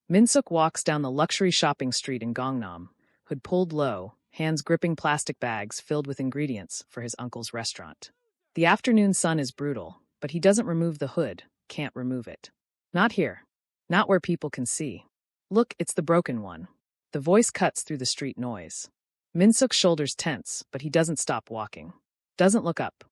Minsuk walks down the luxury shopping street in Gangnam, hood pulled low, hands gripping plastic bags filled with ingredients for his uncle's restaurant. The afternoon sun is brutal, but he doesn't remove the hood, can't remove it. Not here. Not where people can see. Look, it's the broken one. The voice cuts through the street noise. Minsuk's shoulders tense, but he doesn't stop walking. Doesn't look up.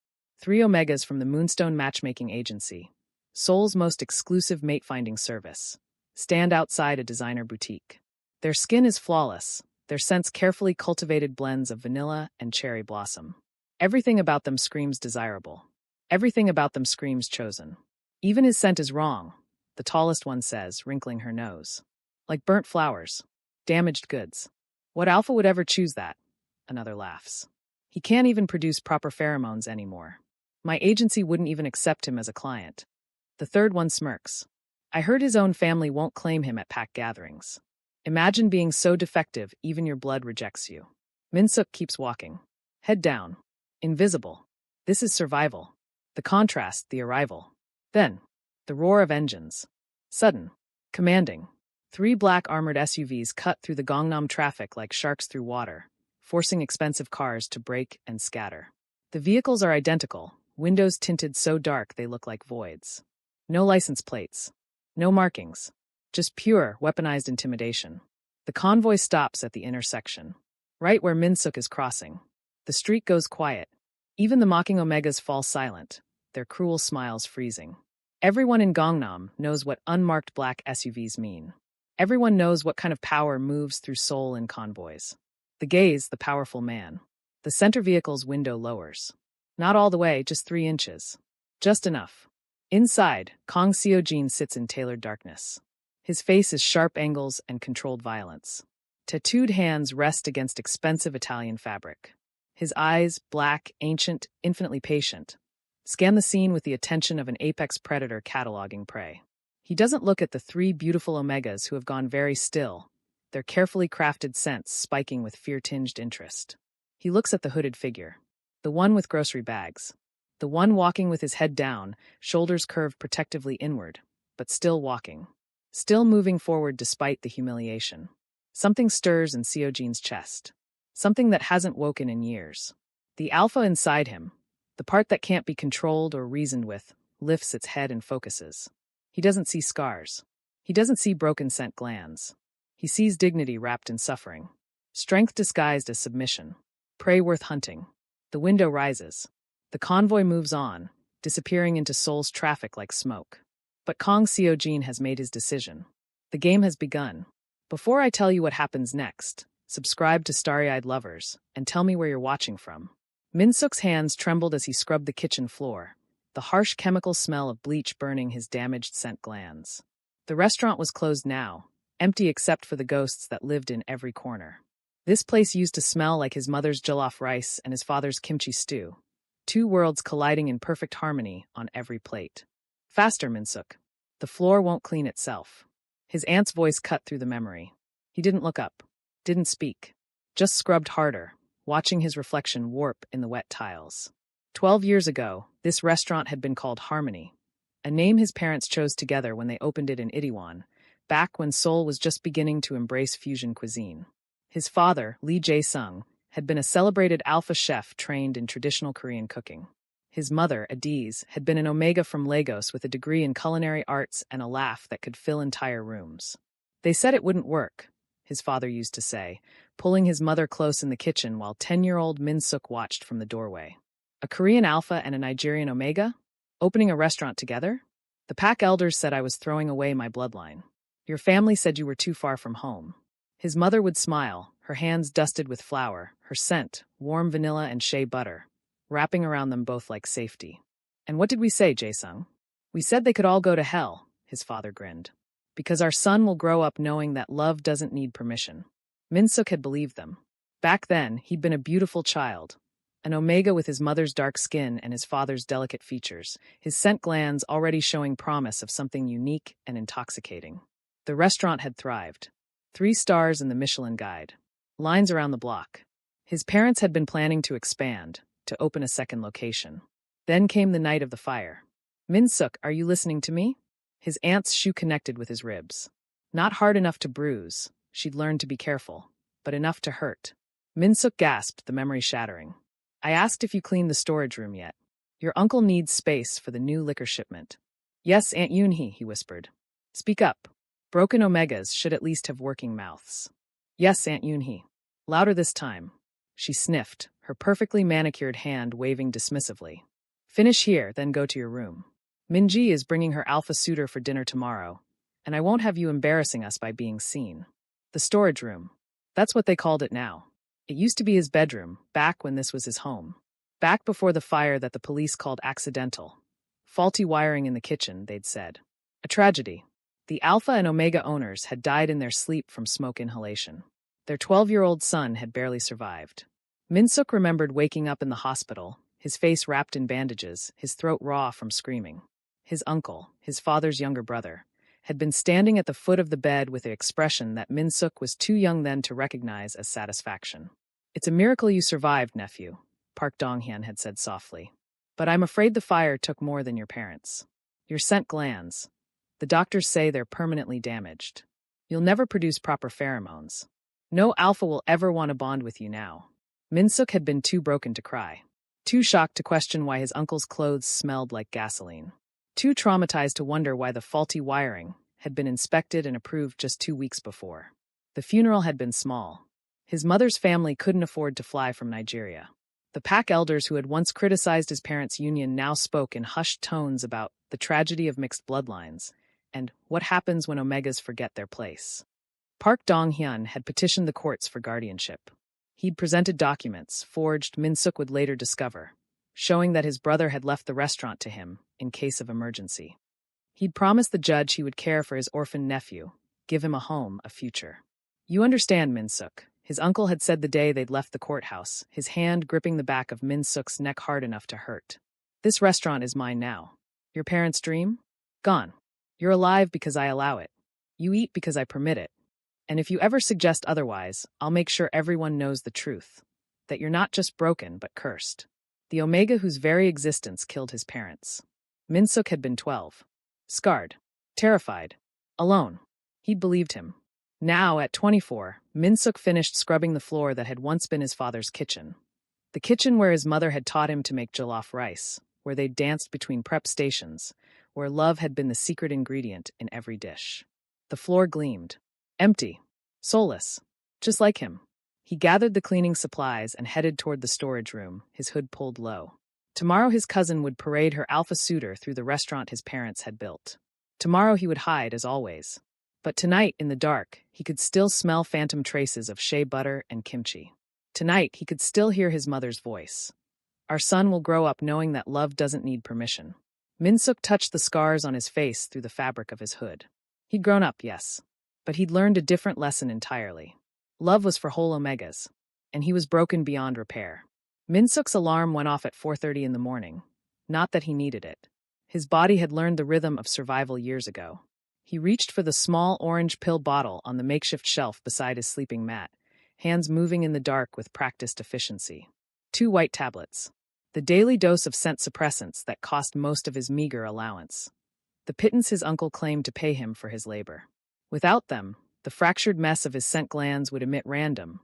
3 Omegas from the Moonstone Matchmaking Agency, Seoul's most exclusive mate-finding service, stand outside a designer boutique. Their skin is flawless, their scents carefully cultivated blends of vanilla and cherry blossom. Everything about them screams desirable. Everything about them screams chosen. Even his scent is wrong, the tallest one says, wrinkling her nose. Like burnt flowers. Damaged goods. What alpha would ever choose that? Another laughs. He can't even produce proper pheromones anymore. My agency wouldn't even accept him as a client. The third one smirks. I heard his own family won't claim him at pack gatherings. Imagine being so defective even your blood rejects you. Minsuk keeps walking. Head down. Invisible. This is survival. The contrast, the arrival. Then, the roar of engines. Sudden. Commanding. 3 black armored SUVs cut through the Gangnam traffic like sharks through water, forcing expensive cars to brake and scatter. The vehicles are identical, windows tinted so dark they look like voids. No license plates. No markings. Just pure, weaponized intimidation. The convoy stops at the intersection, right where Minsuk is crossing. The street goes quiet. Even the mocking Omegas fall silent, their cruel smiles freezing. Everyone in Gangnam knows what unmarked black SUVs mean. Everyone knows what kind of power moves through Seoul in convoys. The gaze, the powerful man. The center vehicle's window lowers. Not all the way, just 3 inches. Just enough. Inside, Kang Seo-jin sits in tailored darkness. His face is sharp angles and controlled violence. Tattooed hands rest against expensive Italian fabric. His eyes, black, ancient, infinitely patient, scan the scene with the attention of an apex predator cataloging prey. He doesn't look at the 3 beautiful Omegas who have gone very still, their carefully crafted scents spiking with fear-tinged interest. He looks at the hooded figure, the one with grocery bags, the one walking with his head down, shoulders curved protectively inward, but still walking, still moving forward despite the humiliation. Something stirs in Seo-jin's chest, something that hasn't woken in years. The alpha inside him, the part that can't be controlled or reasoned with, lifts its head and focuses. He doesn't see scars. He doesn't see broken scent glands. He sees dignity wrapped in suffering. Strength disguised as submission. Prey worth hunting. The window rises. The convoy moves on, disappearing into Seoul's traffic like smoke. But Kang Seo-jin has made his decision. The game has begun. Before I tell you what happens next, subscribe to Starry-Eyed Lovers and tell me where you're watching from. Minsuk's hands trembled as he scrubbed the kitchen floor, the harsh chemical smell of bleach burning his damaged scent glands. The restaurant was closed now, empty except for the ghosts that lived in every corner. This place used to smell like his mother's jollof rice and his father's kimchi stew, 2 worlds colliding in perfect harmony on every plate. Faster, Minsuk. The floor won't clean itself. His aunt's voice cut through the memory. He didn't look up, didn't speak, just scrubbed harder, watching his reflection warp in the wet tiles. 12 years ago, this restaurant had been called Harmony, a name his parents chose together when they opened it in Itaewon, back when Seoul was just beginning to embrace fusion cuisine. His father, Lee Jae-sung, had been a celebrated alpha chef trained in traditional Korean cooking. His mother, Adiz, had been an Omega from Lagos with a degree in culinary arts and a laugh that could fill entire rooms. They said it wouldn't work, his father used to say, pulling his mother close in the kitchen while 10-year-old Minsuk watched from the doorway. A Korean alpha and a Nigerian Omega? Opening a restaurant together? The pack elders said I was throwing away my bloodline. Your family said you were too far from home. His mother would smile, her hands dusted with flour, her scent, warm vanilla and shea butter, wrapping around them both like safety. And what did we say, Jae-sung? We said they could all go to hell, his father grinned. Because our son will grow up knowing that love doesn't need permission. Minsuk had believed them. Back then, he'd been a beautiful child. An Omega with his mother's dark skin and his father's delicate features, his scent glands already showing promise of something unique and intoxicating. The restaurant had thrived. 3 stars in the Michelin Guide. Lines around the block. His parents had been planning to expand, to open a second location. Then came the night of the fire. Minsuk, are you listening to me? His aunt's shoe connected with his ribs. Not hard enough to bruise, she'd learned to be careful, but enough to hurt. Minsuk gasped, the memory shattering. I asked if you cleaned the storage room yet. Your uncle needs space for the new liquor shipment. Yes, Aunt Yoonhee, he whispered. Speak up. Broken omegas should at least have working mouths. Yes, Aunt Yoonhee. Louder this time. She sniffed, her perfectly manicured hand waving dismissively. Finish here, then go to your room. Minji is bringing her alpha suitor for dinner tomorrow, and I won't have you embarrassing us by being seen. The storage room. That's what they called it now. It used to be his bedroom, back when this was his home. Back before the fire that the police called accidental. Faulty wiring in the kitchen, they'd said. A tragedy. The Alpha and Omega owners had died in their sleep from smoke inhalation. Their 12-year-old son had barely survived. Minsuk remembered waking up in the hospital, his face wrapped in bandages, his throat raw from screaming. His uncle, his father's younger brother, had been standing at the foot of the bed with an expression that Minsuk was too young then to recognize as satisfaction. It's a miracle you survived, nephew, Park Dong-hyun had said softly. But I'm afraid the fire took more than your parents. Your scent glands. The doctors say they're permanently damaged. You'll never produce proper pheromones. No alpha will ever want to bond with you now. Minsuk had been too broken to cry. Too shocked to question why his uncle's clothes smelled like gasoline. Too traumatized to wonder why the faulty wiring had been inspected and approved just 2 weeks before. The funeral had been small. His mother's family couldn't afford to fly from Nigeria. The Pak elders who had once criticized his parents' union now spoke in hushed tones about the tragedy of mixed bloodlines and what happens when omegas forget their place. Park Dong-hyun had petitioned the courts for guardianship. He'd presented documents, forged, Minsuk would later discover, showing that his brother had left the restaurant to him in case of emergency. He'd promised the judge he would care for his orphaned nephew, give him a home, a future. You understand, Minsuk, his uncle had said the day they'd left the courthouse, his hand gripping the back of Minsuk's neck hard enough to hurt. This restaurant is mine now. Your parents' dream? Gone. You're alive because I allow it. You eat because I permit it. And if you ever suggest otherwise, I'll make sure everyone knows the truth. That you're not just broken, but cursed. The Omega whose very existence killed his parents. Minsuk had been 12. Scarred. Terrified. Alone. He'd believed him. Now, at 24, Minsuk finished scrubbing the floor that had once been his father's kitchen. The kitchen where his mother had taught him to make jollof rice, where they'd danced between prep stations, where love had been the secret ingredient in every dish. The floor gleamed. Empty. Soulless. Just like him. He gathered the cleaning supplies and headed toward the storage room, his hood pulled low. Tomorrow his cousin would parade her alpha suitor through the restaurant his parents had built. Tomorrow he would hide, as always. But tonight, in the dark, he could still smell phantom traces of shea butter and kimchi. Tonight, he could still hear his mother's voice. Our son will grow up knowing that love doesn't need permission. Minsuk touched the scars on his face through the fabric of his hood. He'd grown up, yes. But he'd learned a different lesson entirely. Love was for whole omegas, and he was broken beyond repair. Minsuk's alarm went off at 4:30 in the morning. Not that he needed it. His body had learned the rhythm of survival years ago. He reached for the small orange pill bottle on the makeshift shelf beside his sleeping mat, hands moving in the dark with practiced efficiency. 2 white tablets. The daily dose of scent suppressants that cost most of his meager allowance. The pittance his uncle claimed to pay him for his labor. Without them, the fractured mess of his scent glands would emit random,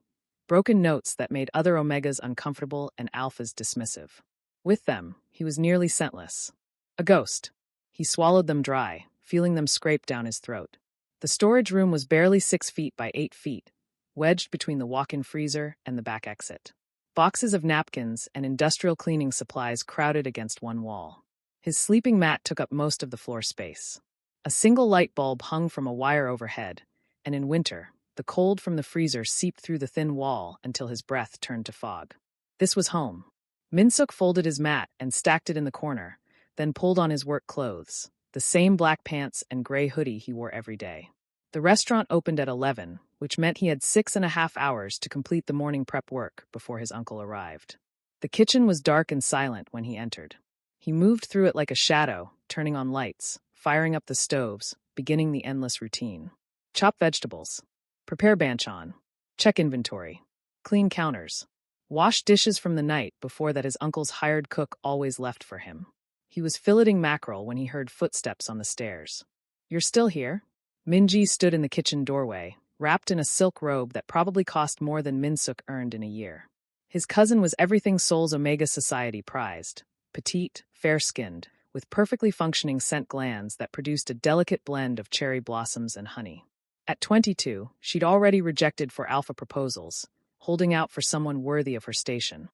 broken notes that made other omegas uncomfortable and alphas dismissive. With them, he was nearly scentless. A ghost. He swallowed them dry, feeling them scrape down his throat. The storage room was barely 6 feet by 8 feet, wedged between the walk-in freezer and the back exit. Boxes of napkins and industrial cleaning supplies crowded against one wall. His sleeping mat took up most of the floor space. A single light bulb hung from a wire overhead, and in winter, the cold from the freezer seeped through the thin wall until his breath turned to fog. This was home. Minsuk folded his mat and stacked it in the corner, then pulled on his work clothes, the same black pants and gray hoodie he wore every day. The restaurant opened at 11, which meant he had 6.5 hours to complete the morning prep work before his uncle arrived. The kitchen was dark and silent when he entered. He moved through it like a shadow, turning on lights, firing up the stoves, beginning the endless routine. Chop vegetables. Prepare banchan. Check inventory. Clean counters. Wash dishes from the night before that his uncle's hired cook always left for him. He was filleting mackerel when he heard footsteps on the stairs. You're still here? Minji stood in the kitchen doorway, wrapped in a silk robe that probably cost more than Minsuk earned in a year. His cousin was everything Seoul's Omega society prized: petite, fair-skinned, with perfectly functioning scent glands that produced a delicate blend of cherry blossoms and honey. At 22, she'd already rejected for alpha proposals, holding out for someone worthy of her station.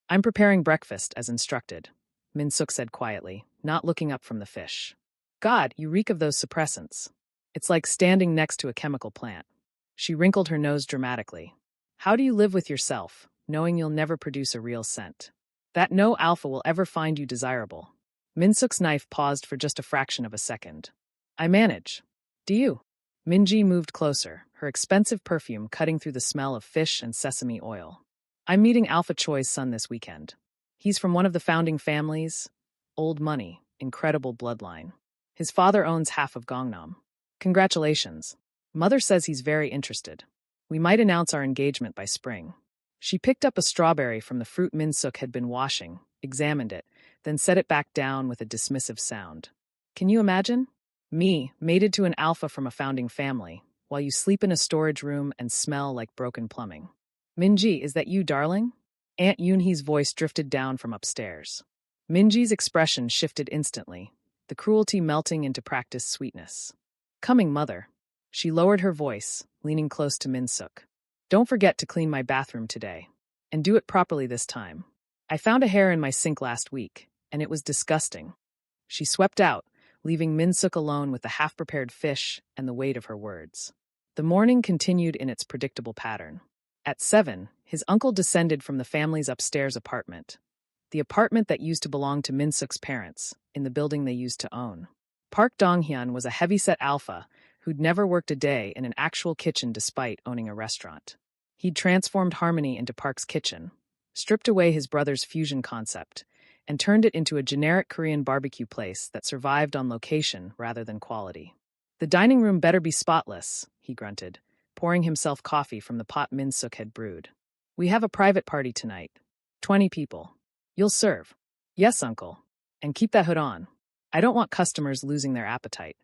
"I'm preparing breakfast, as instructed," Minsuk said quietly, not looking up from the fish. "God, you reek of those suppressants. It's like standing next to a chemical plant." She wrinkled her nose dramatically. "How do you live with yourself, knowing you'll never produce a real scent? That no alpha will ever find you desirable." Minsuk's knife paused for just a fraction of a second. "I manage. Do you?" Minji moved closer, her expensive perfume cutting through the smell of fish and sesame oil. "I'm meeting Alpha Choi's son this weekend. He's from one of the founding families. Old money, incredible bloodline. His father owns half of Gangnam. Congratulations. Mother says he's very interested. We might announce our engagement by spring." She picked up a strawberry from the fruit Minsuk had been washing, examined it, then set it back down with a dismissive sound. "Can you imagine? Me, mated to an alpha from a founding family, while you sleep in a storage room and smell like broken plumbing." "Minji, is that you, darling?" Aunt Yoonhee's voice drifted down from upstairs. Minji's expression shifted instantly, the cruelty melting into practiced sweetness. "Coming, mother." She lowered her voice, leaning close to Minsuk. "Don't forget to clean my bathroom today. And do it properly this time. I found a hair in my sink last week, and it was disgusting." She swept out, leaving Minsuk alone with the half-prepared fish and the weight of her words. The morning continued in its predictable pattern. At 7, his uncle descended from the family's upstairs apartment. The apartment that used to belong to Minsuk's parents, in the building they used to own. Park Dong-hyun was a heavyset alpha who'd never worked a day in an actual kitchen despite owning a restaurant. He'd transformed Harmony into Park's kitchen, stripped away his brother's fusion concept, and turned it into a generic Korean barbecue place that survived on location rather than quality. "The dining room better be spotless," he grunted, pouring himself coffee from the pot Minsuk had brewed. "We have a private party tonight. 20 people. You'll serve." "Yes, uncle. And keep that hood on. I don't want customers losing their appetite."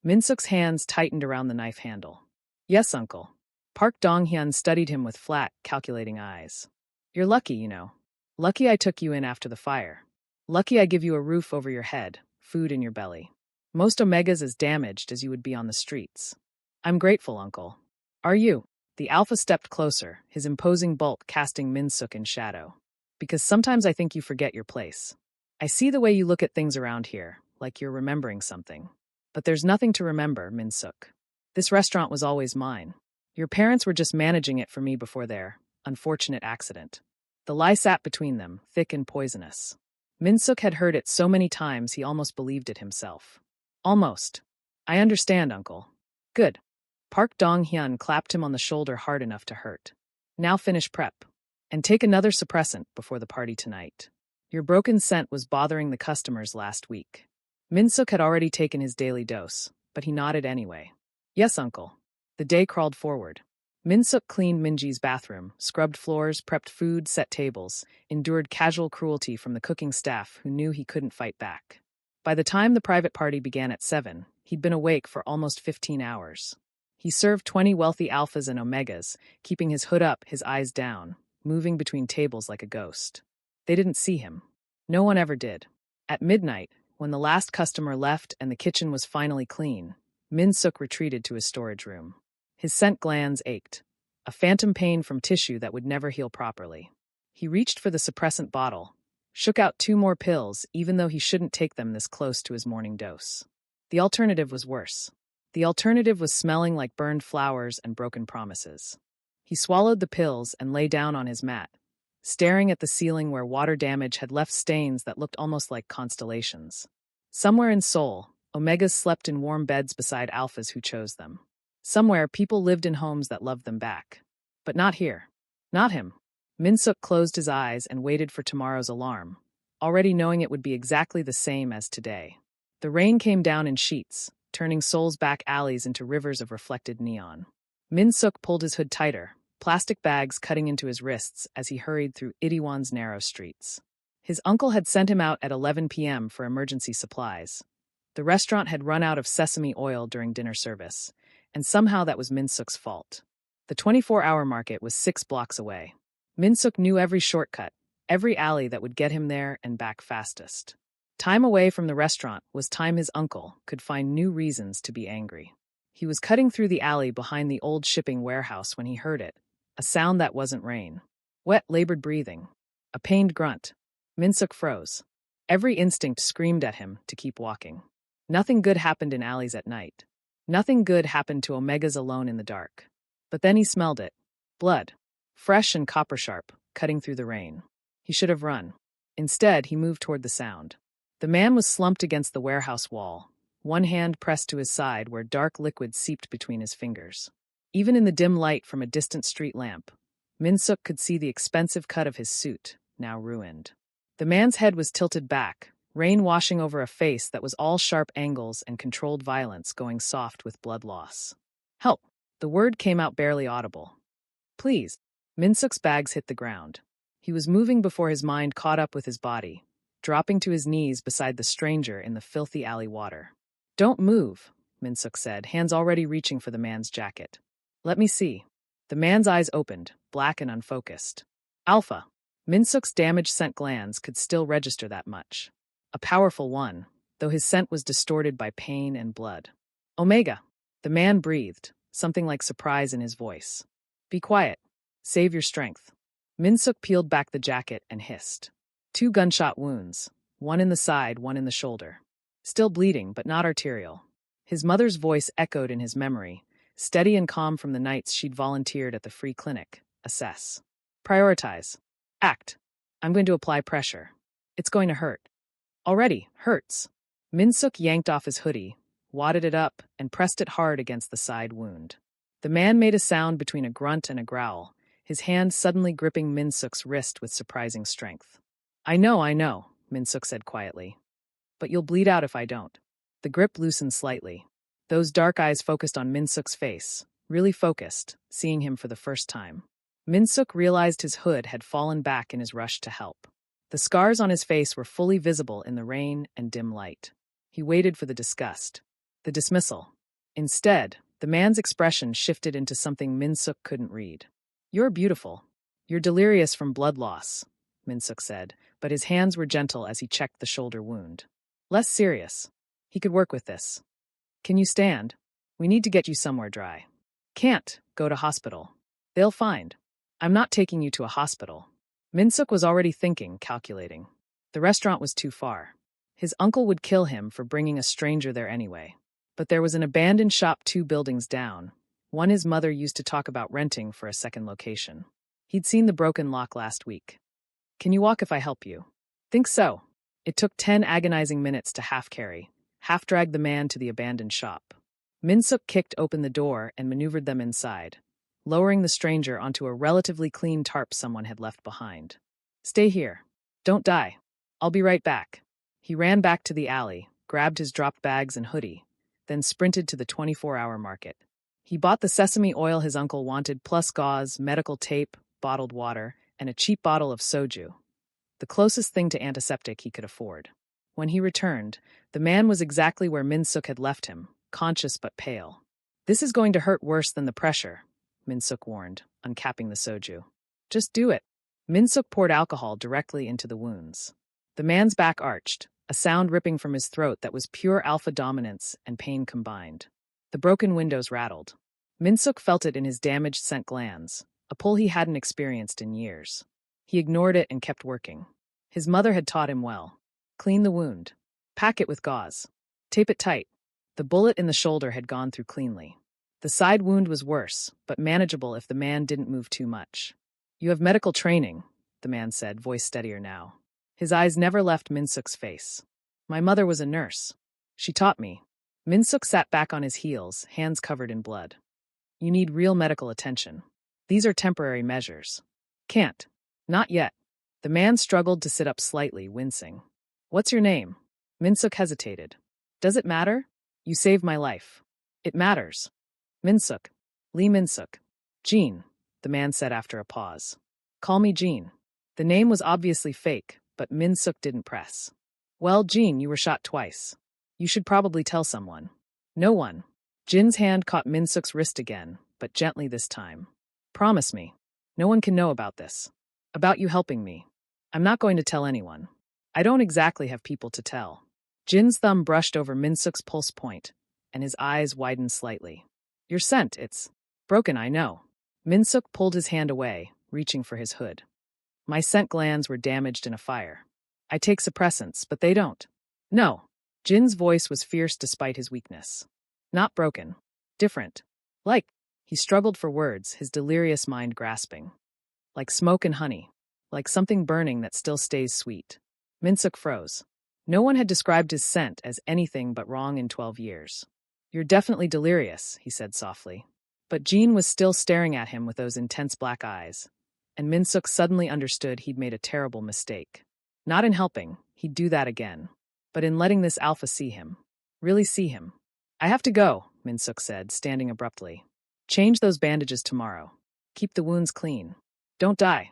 Minsuk's hands tightened around the knife handle. "Yes, uncle." Park Dong-hyun studied him with flat, calculating eyes. "You're lucky, you know. Lucky I took you in after the fire. Lucky I give you a roof over your head, food in your belly. Most Omega's as damaged as you would be on the streets." "I'm grateful, uncle." "Are you?" The alpha stepped closer, his imposing bulk casting Minsuk in shadow. "Because sometimes I think you forget your place. I see the way you look at things around here, like you're remembering something. But there's nothing to remember, Minsuk. This restaurant was always mine. Your parents were just managing it for me before their unfortunate accident." The lie sat between them, thick and poisonous. Minsuk had heard it so many times he almost believed it himself. "Almost. I understand, uncle." "Good." Park Dong-hyun clapped him on the shoulder hard enough to hurt. "Now finish prep. And take another suppressant before the party tonight. Your broken scent was bothering the customers last week." Minsuk had already taken his daily dose, but he nodded anyway. "Yes, uncle." The day crawled forward. Minsuk cleaned Minji's bathroom, scrubbed floors, prepped food, set tables, endured casual cruelty from the cooking staff who knew he couldn't fight back. By the time the private party began at 7, he'd been awake for almost 15 hours. He served 20 wealthy alphas and omegas, keeping his hood up, his eyes down, moving between tables like a ghost. They didn't see him. No one ever did. At midnight, when the last customer left and the kitchen was finally clean, Minsuk retreated to his storage room. His scent glands ached, a phantom pain from tissue that would never heal properly. He reached for the suppressant bottle, shook out 2 more pills even though he shouldn't take them this close to his morning dose. The alternative was worse. The alternative was smelling like burned flowers and broken promises. He swallowed the pills and lay down on his mat, staring at the ceiling where water damage had left stains that looked almost like constellations. Somewhere in Seoul, omegas slept in warm beds beside alphas who chose them. Somewhere, people lived in homes that loved them back. But not here. Not him. Minsuk closed his eyes and waited for tomorrow's alarm, already knowing it would be exactly the same as today. The rain came down in sheets, turning Seoul's back alleys into rivers of reflected neon. Minsuk pulled his hood tighter, plastic bags cutting into his wrists as he hurried through Itaewon's narrow streets. His uncle had sent him out at 11 p.m. for emergency supplies. The restaurant had run out of sesame oil during dinner service, and somehow that was Minsuk's fault. The 24-hour market was 6 blocks away. Minsuk knew every shortcut, every alley that would get him there and back fastest. Time away from the restaurant was time his uncle could find new reasons to be angry. He was cutting through the alley behind the old shipping warehouse when he heard it, a sound that wasn't rain. Wet, labored breathing. A pained grunt. Minsuk froze. Every instinct screamed at him to keep walking. Nothing good happened in alleys at night. Nothing good happened to Omegas alone in the dark. But then he smelled it. Blood. Fresh and copper-sharp, cutting through the rain. He should have run. Instead, he moved toward the sound. The man was slumped against the warehouse wall, one hand pressed to his side where dark liquid seeped between his fingers. Even in the dim light from a distant street lamp, Minsuk could see the expensive cut of his suit, now ruined. The man's head was tilted back, rain washing over a face that was all sharp angles and controlled violence going soft with blood loss. Help! The word came out barely audible. Please. Minsuk's bags hit the ground. He was moving before his mind caught up with his body, dropping to his knees beside the stranger in the filthy alley water. Don't move, Minsuk said, hands already reaching for the man's jacket. Let me see. The man's eyes opened, black and unfocused. Alpha. Minsuk's damage-scent glands could still register that much. A powerful one, though his scent was distorted by pain and blood. Omega. The man breathed, something like surprise in his voice. Be quiet. Save your strength. Minsuk peeled back the jacket and hissed. 2 gunshot wounds, one in the side, one in the shoulder. Still bleeding, but not arterial. His mother's voice echoed in his memory, steady and calm from the nights she'd volunteered at the free clinic. Assess. Prioritize. Act. I'm going to apply pressure. It's going to hurt. Already, hurts. Minsuk yanked off his hoodie, wadded it up, and pressed it hard against the side wound. The man made a sound between a grunt and a growl, his hand suddenly gripping Minsuk's wrist with surprising strength. I know, Minsuk said quietly. But you'll bleed out if I don't. The grip loosened slightly. Those dark eyes focused on Minsuk's face, really focused, seeing him for the first time. Minsuk realized his hood had fallen back in his rush to help. The scars on his face were fully visible in the rain and dim light. He waited for the disgust, the dismissal. Instead, the man's expression shifted into something Minsuk couldn't read. You're beautiful. You're delirious from blood loss, Minsuk said, but his hands were gentle as he checked the shoulder wound. Less serious. He could work with this. Can you stand? We need to get you somewhere dry. Can't. Go to hospital. They'll find. I'm not taking you to a hospital. Minsuk was already thinking, calculating. The restaurant was too far. His uncle would kill him for bringing a stranger there anyway. But there was an abandoned shop 2 buildings down, one his mother used to talk about renting for a second location. He'd seen the broken lock last week. Can you walk if I help you? Think so. It took 10 agonizing minutes to half-carry, half-drag the man to the abandoned shop. Minsuk kicked open the door and maneuvered them inside, lowering the stranger onto a relatively clean tarp someone had left behind. Stay here. Don't die. I'll be right back. He ran back to the alley, grabbed his dropped bags and hoodie, then sprinted to the 24-hour market. He bought the sesame oil his uncle wanted, plus gauze, medical tape, bottled water, and a cheap bottle of soju, the closest thing to antiseptic he could afford. When he returned, the man was exactly where Minsuk had left him, conscious but pale. This is going to hurt worse than the pressure, Minsuk warned, uncapping the soju. Just do it. Minsuk poured alcohol directly into the wounds. The man's back arched, a sound ripping from his throat that was pure alpha dominance and pain combined. The broken windows rattled. Minsuk felt it in his damaged scent glands, a pull he hadn't experienced in years. He ignored it and kept working. His mother had taught him well. Clean the wound. Pack it with gauze. Tape it tight. The bullet in the shoulder had gone through cleanly. The side wound was worse, but manageable if the man didn't move too much. You have medical training, the man said, voice steadier now. His eyes never left Minsuk's face. My mother was a nurse. She taught me. Minsuk sat back on his heels, hands covered in blood. You need real medical attention. These are temporary measures. Can't. Not yet. The man struggled to sit up slightly, wincing. What's your name? Minsuk hesitated. Does it matter? You saved my life. It matters. Minsuk. Lee Minsuk. Jean, the man said after a pause. Call me Jean. The name was obviously fake, but Minsuk didn't press. Well, Jean, you were shot twice. You should probably tell someone. No one. Jin's hand caught Minsuk's wrist again, but gently this time. Promise me. No one can know about this. About you helping me. I'm not going to tell anyone. I don't exactly have people to tell. Jin's thumb brushed over Minsuk's pulse point, and his eyes widened slightly. Your scent, it's broken, I know. Minsuk pulled his hand away, reaching for his hood. My scent glands were damaged in a fire. I take suppressants, but they don't. No. Jin's voice was fierce despite his weakness. Not broken. Different. Like, he struggled for words, his delirious mind grasping. Like smoke and honey. Like something burning that still stays sweet. Minsuk froze. No one had described his scent as anything but wrong in 12 years. You're definitely delirious, he said softly. But Jin was still staring at him with those intense black eyes, and Minsuk suddenly understood he'd made a terrible mistake. Not in helping, he'd do that again, but in letting this alpha see him. Really see him. I have to go, Minsuk said, standing abruptly. Change those bandages tomorrow. Keep the wounds clean. Don't die.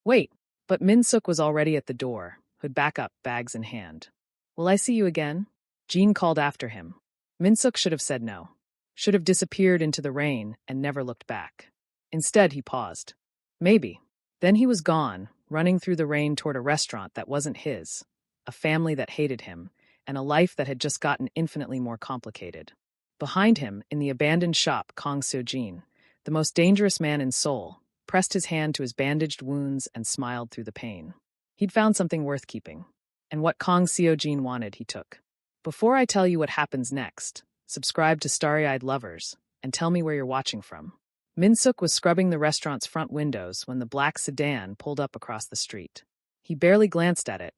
Wait, but Minsuk was already at the door, hood back up, bags in hand. Will I see you again? Jin called after him. Minsuk should have said no. Should have disappeared into the rain and never looked back. Instead, he paused. Maybe. Then he was gone, running through the rain toward a restaurant that wasn't his, a family that hated him, and a life that had just gotten infinitely more complicated. Behind him, in the abandoned shop, Kang Seo-jin, the most dangerous man in Seoul, pressed his hand to his bandaged wounds and smiled through the pain. He'd found something worth keeping. And what Kang Seo-jin wanted, he took. Before I tell you what happens next, subscribe to Starry-Eyed Lovers, and tell me where you're watching from. Minsuk was scrubbing the restaurant's front windows when the black sedan pulled up across the street. He barely glanced at it.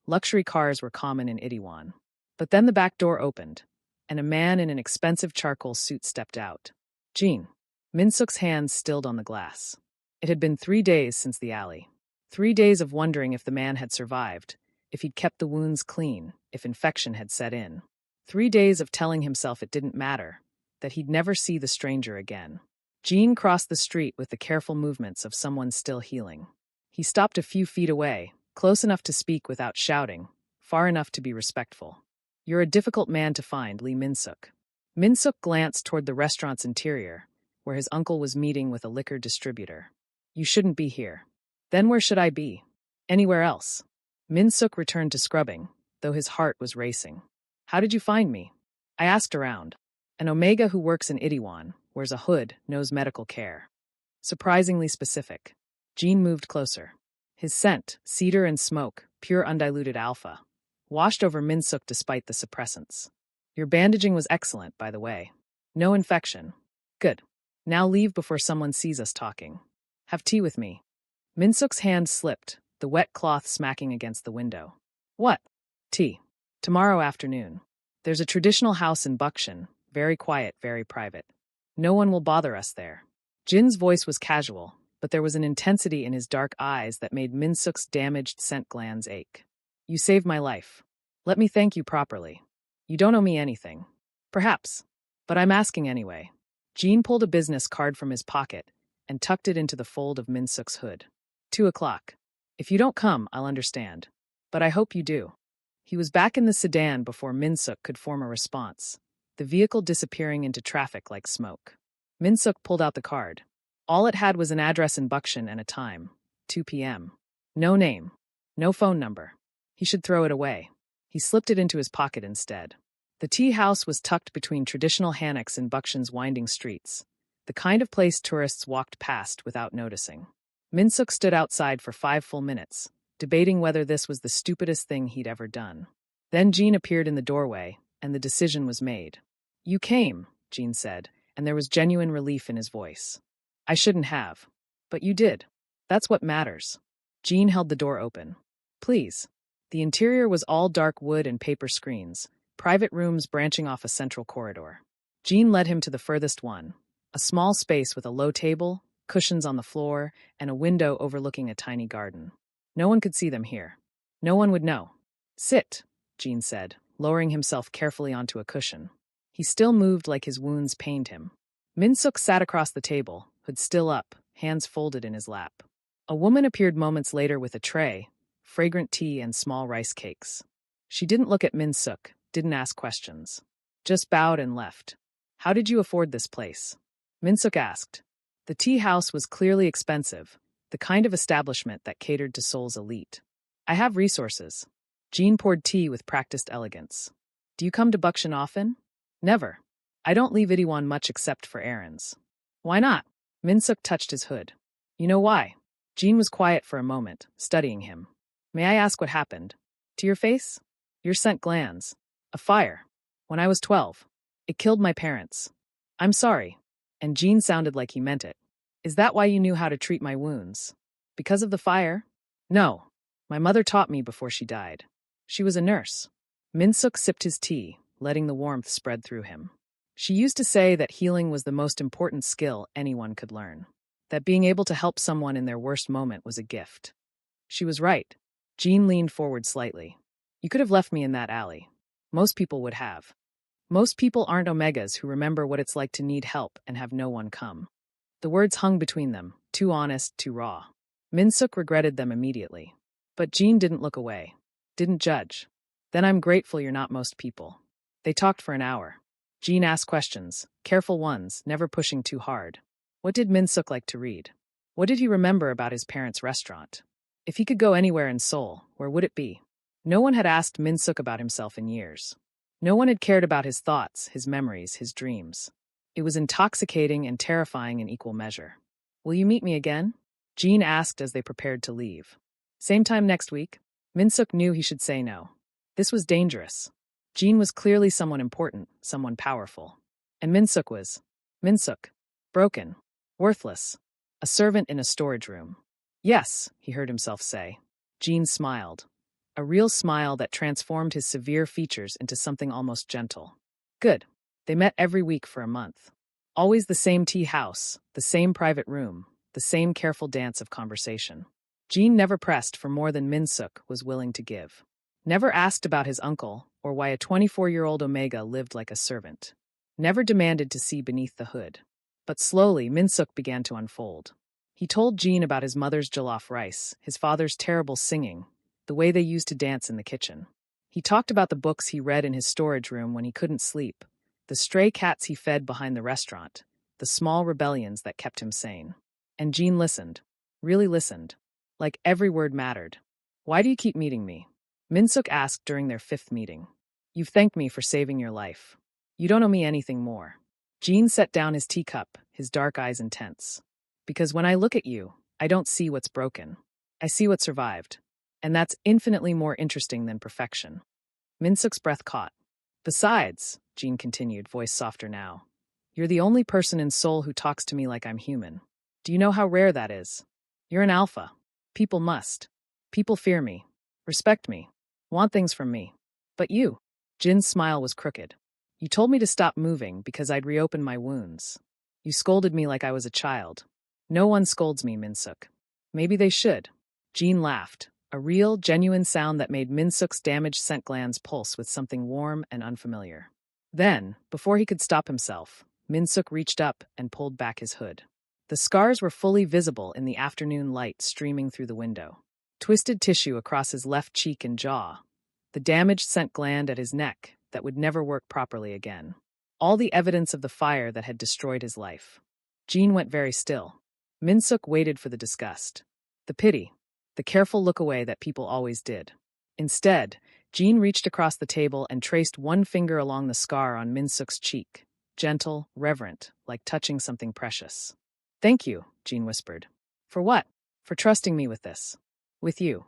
Luxury cars were common in Itaewon. But then the back door opened, and a man in an expensive charcoal suit stepped out. Jin. Minsuk's hands stilled on the glass. It had been 3 days since the alley. 3 days of wondering if the man had survived, if he'd kept the wounds clean, if infection had set in. 3 days of telling himself it didn't matter, that he'd never see the stranger again. Jin crossed the street with the careful movements of someone still healing. He stopped a few feet away, close enough to speak without shouting, far enough to be respectful. You're a difficult man to find, Lee Minsuk. Minsuk glanced toward the restaurant's interior, where his uncle was meeting with a liquor distributor. You shouldn't be here. Then where should I be? Anywhere else. Minsuk returned to scrubbing, though his heart was racing. How did you find me? I asked around. An Omega who works in Itaewon, wears a hood, knows medical care. Surprisingly specific. Jin moved closer. His scent, cedar and smoke, pure undiluted alpha, washed over Minsuk despite the suppressants. Your bandaging was excellent, by the way. No infection. Good. Now leave before someone sees us talking. Have tea with me. Minsuk's hand slipped, the wet cloth smacking against the window. What? Tea. Tomorrow afternoon. There's a traditional house in Bukshin, very quiet, very private. No one will bother us there. Jin's voice was casual, but there was an intensity in his dark eyes that made Minsuk's damaged scent glands ache. You saved my life. Let me thank you properly. You don't owe me anything. Perhaps. But I'm asking anyway. Jin pulled a business card from his pocket and tucked it into the fold of Minsuk's hood. 2 o'clock. If you don't come, I'll understand. But I hope you do. He was back in the sedan before Minsuk could form a response, the vehicle disappearing into traffic like smoke. Minsuk pulled out the card. All it had was an address in Bukshin and a time, 2 p.m. No name. No phone number. He should throw it away. He slipped it into his pocket instead. The tea house was tucked between traditional hammocks in Bukshin's winding streets, the kind of place tourists walked past without noticing. Minsuk stood outside for 5 full minutes, debating whether this was the stupidest thing he'd ever done. Then Jin appeared in the doorway, and the decision was made. You came, Jin said, and there was genuine relief in his voice. I shouldn't have. But you did. That's what matters. Jin held the door open. Please. The interior was all dark wood and paper screens, private rooms branching off a central corridor. Jin led him to the furthest one, a small space with a low table, cushions on the floor, and a window overlooking a tiny garden. No one could see them here. No one would know. Sit, Jin said, lowering himself carefully onto a cushion. He still moved like his wounds pained him. Minsuk sat across the table, hood still up, hands folded in his lap. A woman appeared moments later with a tray, fragrant tea and small rice cakes. She didn't look at Minsuk, didn't ask questions. Just bowed and left. How did you afford this place? Minsuk asked. The tea house was clearly expensive, the kind of establishment that catered to Seoul's elite. I have resources. Jean poured tea with practiced elegance. Do you come to Buckshin often? Never. I don't leave Itaewon much except for errands. Why not? Minsuk touched his hood. You know why? Jean was quiet for a moment, studying him. May I ask what happened? To your face? Your scent glands. A fire. When I was 12. It killed my parents. I'm sorry. And Jean sounded like he meant it. Is that why you knew how to treat my wounds? Because of the fire? No. My mother taught me before she died. She was a nurse. Minsuk sipped his tea, letting the warmth spread through him. She used to say that healing was the most important skill anyone could learn. That being able to help someone in their worst moment was a gift. She was right. Jean leaned forward slightly. You could have left me in that alley. Most people would have. Most people aren't omegas who remember what it's like to need help and have no one come. The words hung between them, too honest, too raw. Minsuk regretted them immediately. But Jean didn't look away. Didn't judge. Then I'm grateful you're not most people. They talked for an hour. Jean asked questions, careful ones, never pushing too hard. What did Minsuk like to read? What did he remember about his parents' restaurant? If he could go anywhere in Seoul, where would it be? No one had asked Minsuk about himself in years. No one had cared about his thoughts, his memories, his dreams. It was intoxicating and terrifying in equal measure. Will you meet me again? Jean asked as they prepared to leave. Same time next week? Minsuk knew he should say no. This was dangerous. Jean was clearly someone important, someone powerful. And Minsuk was. Minsuk. Broken. Worthless. A servant in a storage room. Yes, he heard himself say. Jean smiled. A real smile that transformed his severe features into something almost gentle. Good. They met every week for a month. Always the same tea house, the same private room, the same careful dance of conversation. Jean never pressed for more than Minsuk was willing to give. Never asked about his uncle or why a 24-year-old Omega lived like a servant. Never demanded to see beneath the hood. But slowly, Minsuk began to unfold. He told Jean about his mother's jollof rice, his father's terrible singing, the way they used to dance in the kitchen. He talked about the books he read in his storage room when he couldn't sleep, the stray cats he fed behind the restaurant, the small rebellions that kept him sane. And Jean listened. Really listened. Like every word mattered. Why do you keep meeting me? Minsuk asked during their 5th meeting. You've thanked me for saving your life. You don't owe me anything more. Jean set down his teacup, his dark eyes intense. Because when I look at you, I don't see what's broken. I see what survived. And that's infinitely more interesting than perfection. Minsuk's breath caught. Besides, Jean continued, voice softer now, you're the only person in Seoul who talks to me like I'm human. Do you know how rare that is? You're an alpha. People must. People fear me, respect me, want things from me. But you. Jin's smile was crooked. You told me to stop moving because I'd reopen my wounds. You scolded me like I was a child. No one scolds me, Minsuk. Maybe they should. Jean laughed, a real, genuine sound that made Minsuk's damaged scent glands pulse with something warm and unfamiliar. Then, before he could stop himself, Minsuk reached up and pulled back his hood. The scars were fully visible in the afternoon light streaming through the window. Twisted tissue across his left cheek and jaw. The damaged scent gland at his neck that would never work properly again. All the evidence of the fire that had destroyed his life. Jean went very still. Minsuk waited for the disgust. The pity. The careful look away that people always did. Instead, Jean reached across the table and traced one finger along the scar on Minsuk's cheek. Gentle, reverent, like touching something precious. Thank you, Jean whispered. For what? For trusting me with this. With you.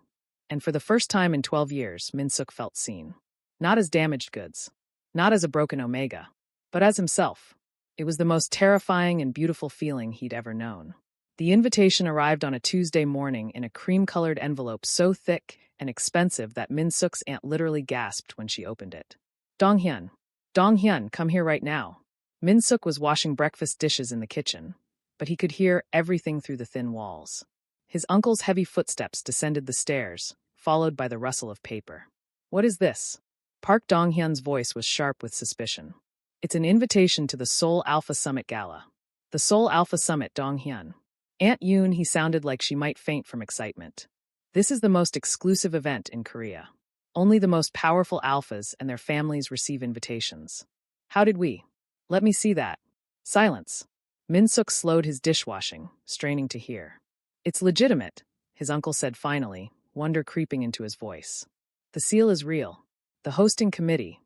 And for the first time in 12 years, Minsuk felt seen. Not as damaged goods. Not as a broken Omega. But as himself. It was the most terrifying and beautiful feeling he'd ever known. The invitation arrived on a Tuesday morning in a cream-colored envelope so thick and expensive that Minsuk's aunt literally gasped when she opened it. Donghyun. Donghyun, come here right now. Minsuk was washing breakfast dishes in the kitchen, but he could hear everything through the thin walls. His uncle's heavy footsteps descended the stairs, followed by the rustle of paper. What is this? Park Donghyun's voice was sharp with suspicion. It's an invitation to the Seoul Alpha Summit Gala. The Seoul Alpha Summit, Donghyun. Aunt Yoon, he sounded like she might faint from excitement. This is the most exclusive event in Korea. Only the most powerful alphas and their families receive invitations. How did we? Let me see that. Silence. Min-suk slowed his dishwashing, straining to hear. It's legitimate, his uncle said finally, wonder creeping into his voice. The seal is real. The hosting committee.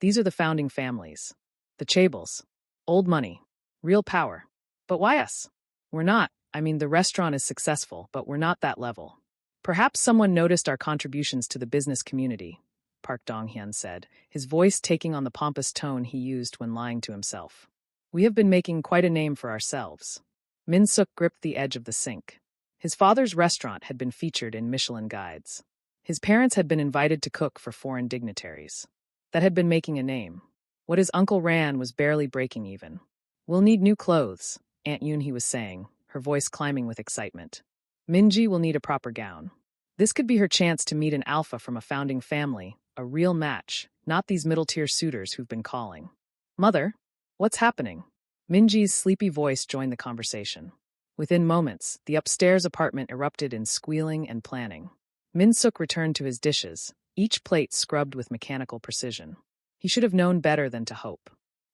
These are the founding families. The chaebol. Old money. Real power. But why us? We're not. I mean, the restaurant is successful, but we're not that level. Perhaps someone noticed our contributions to the business community, Park Dong-hyun said, his voice taking on the pompous tone he used when lying to himself. We have been making quite a name for ourselves. Min-suk gripped the edge of the sink. His father's restaurant had been featured in Michelin guides. His parents had been invited to cook for foreign dignitaries. That had been making a name. What his uncle ran was barely breaking even. We'll need new clothes, Aunt Yoon-hee was saying, her voice climbing with excitement. Minji will need a proper gown. This could be her chance to meet an alpha from a founding family, a real match, not these middle-tier suitors who've been calling. Mother? What's happening? Minji's sleepy voice joined the conversation. Within moments, the upstairs apartment erupted in squealing and planning. Min-suk returned to his dishes, each plate scrubbed with mechanical precision. He should have known better than to hope.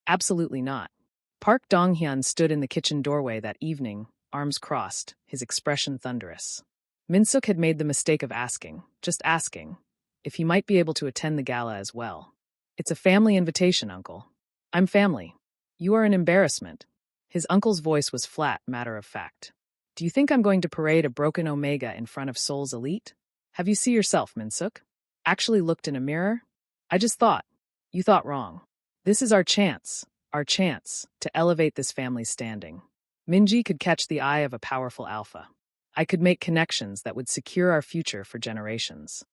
Absolutely not. Park Dong-hyun stood in the kitchen doorway that evening, arms crossed, his expression thunderous. Min-suk had made the mistake of asking, just asking, if he might be able to attend the gala as well. It's a family invitation, Uncle. I'm family. You are an embarrassment. His uncle's voice was flat, matter of fact. Do you think I'm going to parade a broken omega in front of Seoul's elite? Have you seen yourself, Min-suk? Actually looked in a mirror? I just thought. You thought wrong. This is our chance to elevate this family's standing. Minji could catch the eye of a powerful alpha. I could make connections that would secure our future for generations.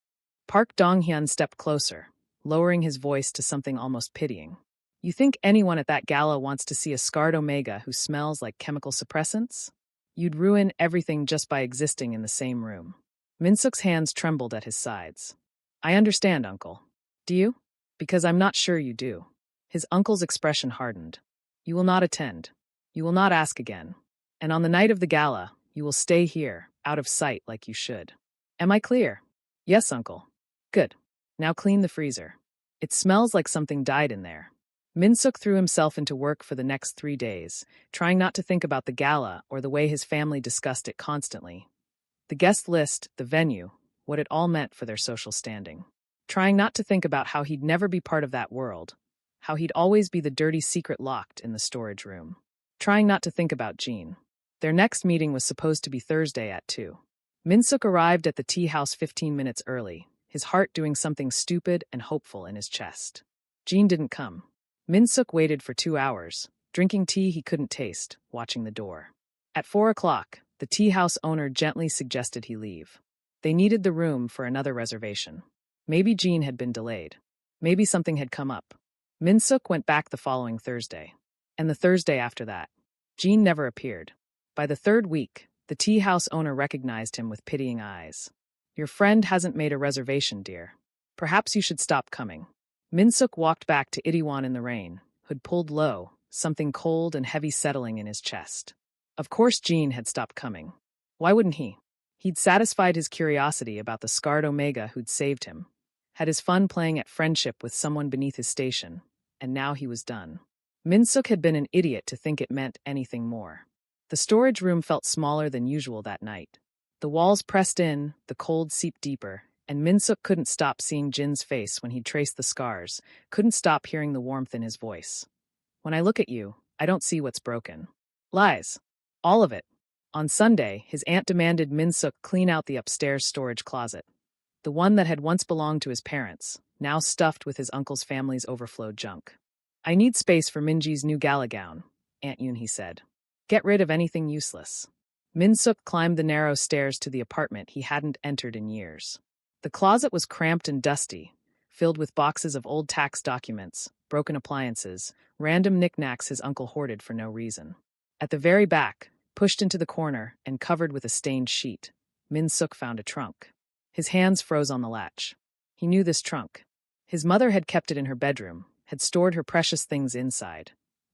Park Dong-hyun stepped closer, lowering his voice to something almost pitying. You think anyone at that gala wants to see a scarred omega who smells like chemical suppressants? You'd ruin everything just by existing in the same room. Min-suk's hands trembled at his sides. I understand, Uncle. Do you? Because I'm not sure you do. His uncle's expression hardened. You will not attend. You will not ask again. And on the night of the gala, you will stay here, out of sight like you should. Am I clear? Yes, Uncle. Good. Now clean the freezer. It smells like something died in there. Min-suk threw himself into work for the next 3 days, trying not to think about the gala or the way his family discussed it constantly. The guest list, the venue, what it all meant for their social standing. Trying not to think about how he'd never be part of that world, how he'd always be the dirty secret locked in the storage room. Trying not to think about Jean. Their next meeting was supposed to be Thursday at 2. Min-suk arrived at the tea house 15 minutes early, his heart doing something stupid and hopeful in his chest. Jean didn't come. Min-suk waited for 2 hours, drinking tea he couldn't taste, watching the door. At 4 o'clock, the tea house owner gently suggested he leave. They needed the room for another reservation. Maybe Jean had been delayed. Maybe something had come up. Min-suk went back the following Thursday. And the Thursday after that. Jean never appeared. By the 3rd week, the tea house owner recognized him with pitying eyes. Your friend hasn't made a reservation, dear. Perhaps you should stop coming. Min-suk walked back to Itaewon in the rain, hood pulled low, something cold and heavy settling in his chest. Of course Jean had stopped coming. Why wouldn't he? He'd satisfied his curiosity about the scarred omega who'd saved him, had his fun playing at friendship with someone beneath his station, and now he was done. Min-suk had been an idiot to think it meant anything more. The storage room felt smaller than usual that night. The walls pressed in, the cold seeped deeper, and Min-suk couldn't stop seeing Jin's face when he'd traced the scars, couldn't stop hearing the warmth in his voice. When I look at you, I don't see what's broken. Lies. All of it. On Sunday, his aunt demanded Min-suk clean out the upstairs storage closet. The one that had once belonged to his parents, now stuffed with his uncle's family's overflowed junk. I need space for Minji's new gala gown, Aunt Yoon-hee said. Get rid of anything useless. Min-suk climbed the narrow stairs to the apartment he hadn't entered in years. The closet was cramped and dusty, filled with boxes of old tax documents, broken appliances, random knickknacks his uncle hoarded for no reason. At the very back, pushed into the corner and covered with a stained sheet, Min-suk found a trunk. His hands froze on the latch. He knew this trunk. His mother had kept it in her bedroom, had stored her precious things inside.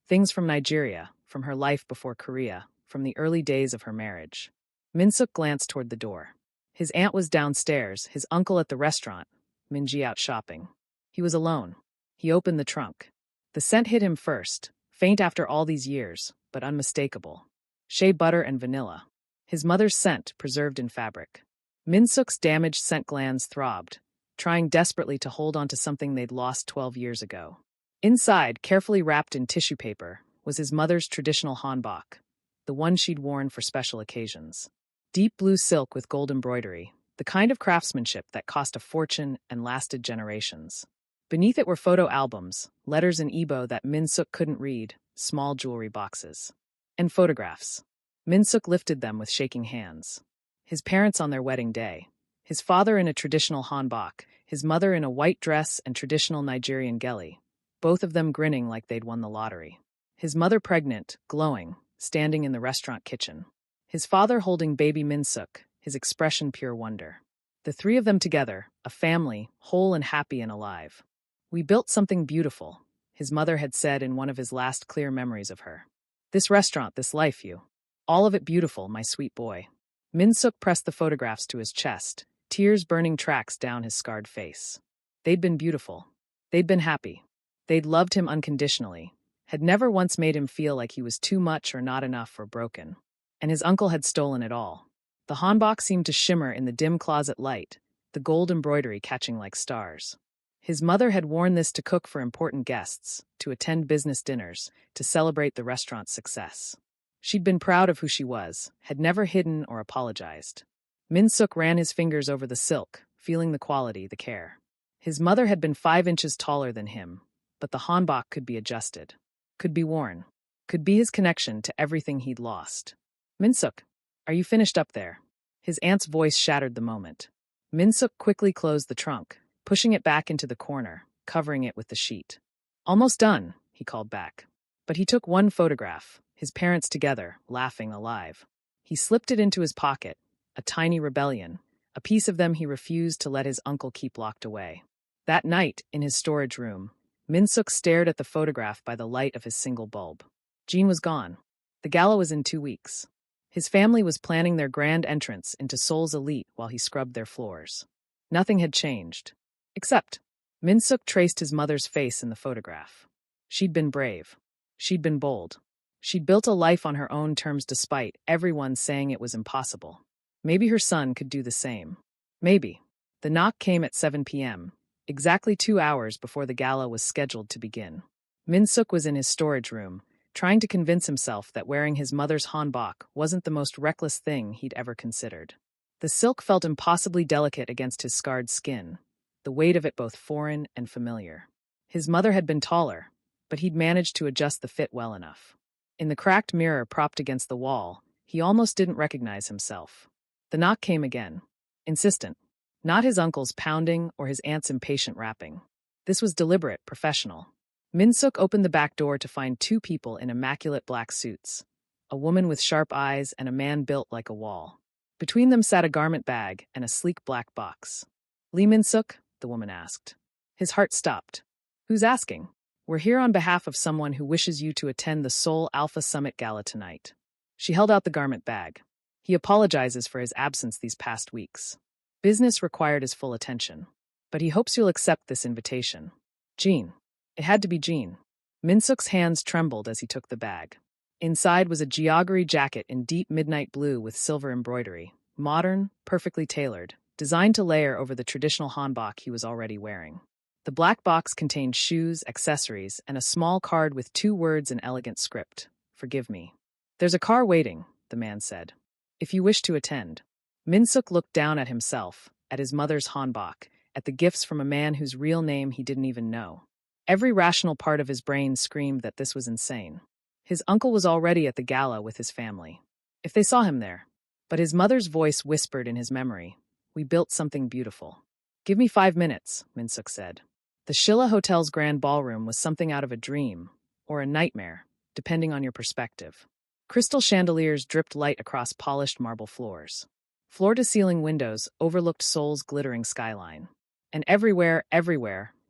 Things from Nigeria, from her life before Korea, from the early days of her marriage. Min-suk glanced toward the door. His aunt was downstairs, his uncle at the restaurant, Minji out shopping. He was alone. He opened the trunk. The scent hit him first, Faint after all these years, but unmistakable. Shea butter and vanilla. His mother's scent preserved in fabric. Min-suk's damaged scent glands throbbed, trying desperately to hold on to something they'd lost 12 years ago. Inside, carefully wrapped in tissue paper, was his mother's traditional hanbok, the one she'd worn for special occasions. Deep blue silk with gold embroidery, the kind of craftsmanship that cost a fortune and lasted generations. Beneath it were photo albums, letters in Igbo that Min-suk couldn't read, small jewelry boxes. And photographs. Min-suk lifted them with shaking hands. His parents on their wedding day. His father in a traditional hanbok, his mother in a white dress and traditional Nigerian gele, both of them grinning like they'd won the lottery. His mother pregnant, glowing, standing in the restaurant kitchen. His father holding baby Min-suk, his expression pure wonder. The three of them together, a family, whole and happy and alive. "We built something beautiful," his mother had said in one of his last clear memories of her. "This restaurant, this life, you. All of it beautiful, my sweet boy." Min-suk pressed the photographs to his chest, tears burning tracks down his scarred face. They'd been beautiful. They'd been happy. They'd loved him unconditionally, had never once made him feel like he was too much or not enough or broken. And his uncle had stolen it all. The hanbok seemed to shimmer in the dim closet light, the gold embroidery catching like stars. His mother had worn this to cook for important guests, to attend business dinners, to celebrate the restaurant's success. She'd been proud of who she was, had never hidden or apologized. Min-suk ran his fingers over the silk, feeling the quality, the care. His mother had been 5 inches taller than him, but the hanbok could be adjusted, could be worn, could be his connection to everything he'd lost. "Min-suk, are you finished up there?" His aunt's voice shattered the moment. Min-suk quickly closed the trunk, pushing it back into the corner, covering it with the sheet. "Almost done," he called back. But he took one photograph, his parents together, laughing alive. He slipped it into his pocket, a tiny rebellion, a piece of them he refused to let his uncle keep locked away. That night, in his storage room, Min-suk stared at the photograph by the light of his single bulb. Jean was gone. The gala was in 2 weeks. His family was planning their grand entrance into Seoul's elite while he scrubbed their floors. Nothing had changed. Except, Min-suk traced his mother's face in the photograph. She'd been brave. She'd been bold. She'd built a life on her own terms despite everyone saying it was impossible. Maybe her son could do the same. Maybe. The knock came at 7 p.m., exactly 2 hours before the gala was scheduled to begin. Min-suk was in his storage room, trying to convince himself that wearing his mother's hanbok wasn't the most reckless thing he'd ever considered. The silk felt impossibly delicate against his scarred skin, the weight of it both foreign and familiar. His mother had been taller, but he'd managed to adjust the fit well enough. In the cracked mirror propped against the wall, he almost didn't recognize himself. The knock came again. Insistent. Not his uncle's pounding or his aunt's impatient rapping. This was deliberate, professional. Min-suk opened the back door to find 2 people in immaculate black suits, a woman with sharp eyes and a man built like a wall. Between them sat a garment bag and a sleek black box. "Lee Min-suk?" the woman asked. His heart stopped. "Who's asking?" "We're here on behalf of someone who wishes you to attend the Seoul Alpha Summit Gala tonight." She held out the garment bag. "He apologizes for his absence these past weeks. Business required his full attention. But he hopes you'll accept this invitation." Jean. It had to be Jean. Min-suk's hands trembled as he took the bag. Inside was a geoggery jacket in deep midnight blue with silver embroidery, modern, perfectly tailored, designed to layer over the traditional hanbok he was already wearing. The black box contained shoes, accessories, and a small card with 2 words in elegant script. "Forgive me." "There's a car waiting," the man said. "If you wish to attend." Min-suk looked down at himself, at his mother's hanbok, at the gifts from a man whose real name he didn't even know. Every rational part of his brain screamed that this was insane. His uncle was already at the gala with his family. If they saw him there. But his mother's voice whispered in his memory, "We built something beautiful." "Give me 5 minutes," Min-suk said. The Shilla Hotel's grand ballroom was something out of a dream, or a nightmare, depending on your perspective. Crystal chandeliers dripped light across polished marble floors. Floor-to-ceiling windows overlooked Seoul's glittering skyline. And everywhere,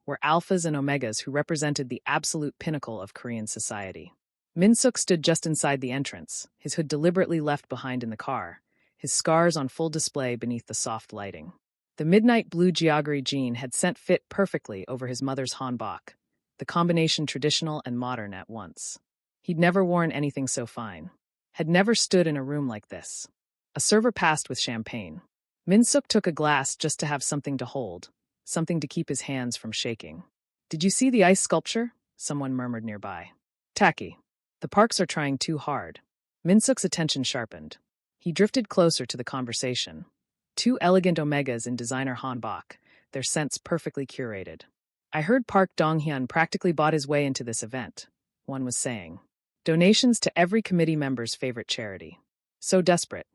were alphas and omegas who represented the absolute pinnacle of Korean society. Min-suk stood just inside the entrance, his hood deliberately left behind in the car, his scars on full display beneath the soft lighting. The midnight blue geoggery jean had sent fit perfectly over his mother's hanbok, the combination traditional and modern at once. He'd never worn anything so fine. Had never stood in a room like this. A server passed with champagne. Min-suk took a glass just to have something to hold, something to keep his hands from shaking. Did you see the ice sculpture? Someone murmured nearby. Tacky. The parks are trying too hard. Min-suk's attention sharpened. He drifted closer to the conversation. Two elegant omegas in designer hanbok, their scents perfectly curated. I heard Park Dong-hyun practically bought his way into this event, one was saying. Donations to every committee member's favorite charity. So desperate.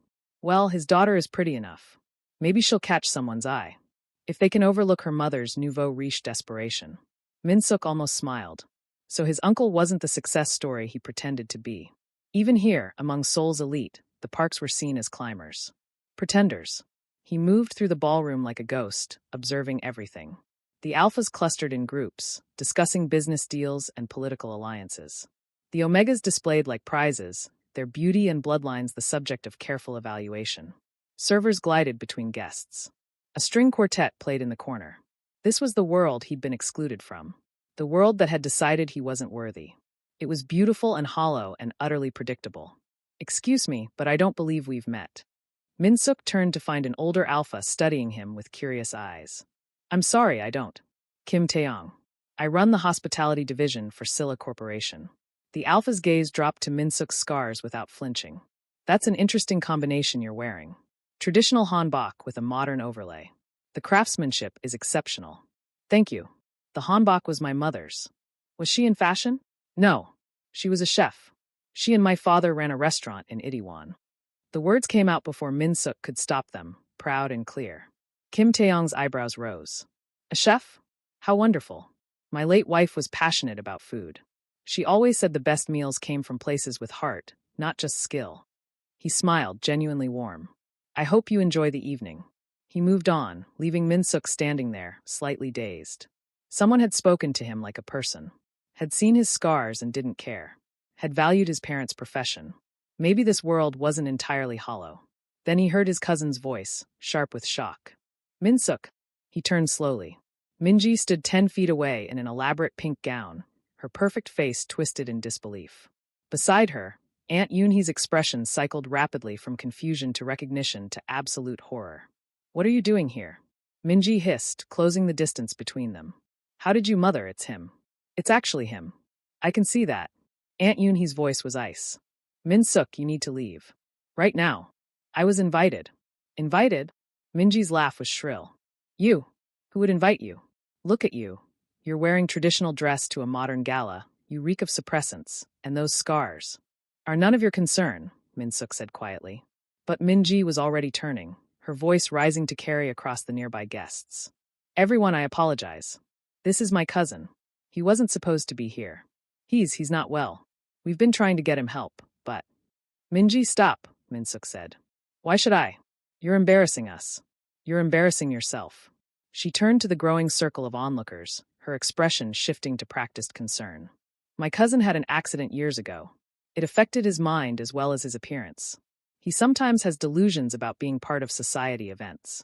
Well, his daughter is pretty enough. Maybe she'll catch someone's eye. If they can overlook her mother's nouveau riche desperation. Min-suk almost smiled. So his uncle wasn't the success story he pretended to be. Even here, among Seoul's elite, the parks were seen as climbers. Pretenders. He moved through the ballroom like a ghost, observing everything. The alphas clustered in groups, discussing business deals and political alliances. The omegas displayed like prizes, their beauty and bloodlines the subject of careful evaluation. Servers glided between guests. A string quartet played in the corner. This was the world he'd been excluded from. The world that had decided he wasn't worthy. It was beautiful and hollow and utterly predictable. Excuse me, but I don't believe we've met. Min-suk turned to find an older alpha studying him with curious eyes. I'm sorry, I don't. Kim Taeyong. I run the hospitality division for Silla Corporation. The alpha's gaze dropped to Min-suk's scars without flinching. That's an interesting combination you're wearing. Traditional hanbok with a modern overlay. The craftsmanship is exceptional. Thank you. The hanbok was my mother's. Was she in fashion? No. She was a chef. She and my father ran a restaurant in Itaewon. The words came out before Min-suk could stop them, proud and clear. Kim Taeyong's eyebrows rose. A chef? How wonderful. My late wife was passionate about food. She always said the best meals came from places with heart, not just skill. He smiled, genuinely warm. I hope you enjoy the evening. He moved on, leaving Min-suk standing there, slightly dazed. Someone had spoken to him like a person. Had seen his scars and didn't care. Had valued his parents' profession. Maybe this world wasn't entirely hollow. Then he heard his cousin's voice, sharp with shock. Min-suk. He turned slowly. Minji stood 10 feet away in an elaborate pink gown, her perfect face twisted in disbelief. Beside her, Aunt Yoonhee's expression cycled rapidly from confusion to recognition to absolute horror. What are you doing here? Minji hissed, closing the distance between them. How did you mother? It's him. It's actually him. I can see that. Aunt Yoonhee's voice was ice. Min-suk, you need to leave. Right now. I was invited. Invited? Minji's laugh was shrill. You? Who would invite you? Look at you. You're wearing traditional dress to a modern gala. You reek of suppressants. And those scars are none of your concern, Min-suk said quietly. But Minji was already turning, her voice rising to carry across the nearby guests. Everyone, I apologize. This is my cousin. He wasn't supposed to be here. He's not well. We've been trying to get him help, but... Minji, stop, Min-suk said. Why should I? You're embarrassing us. You're embarrassing yourself. She turned to the growing circle of onlookers, her expression shifting to practiced concern. My cousin had an accident years ago. It affected his mind as well as his appearance. He sometimes has delusions about being part of society events.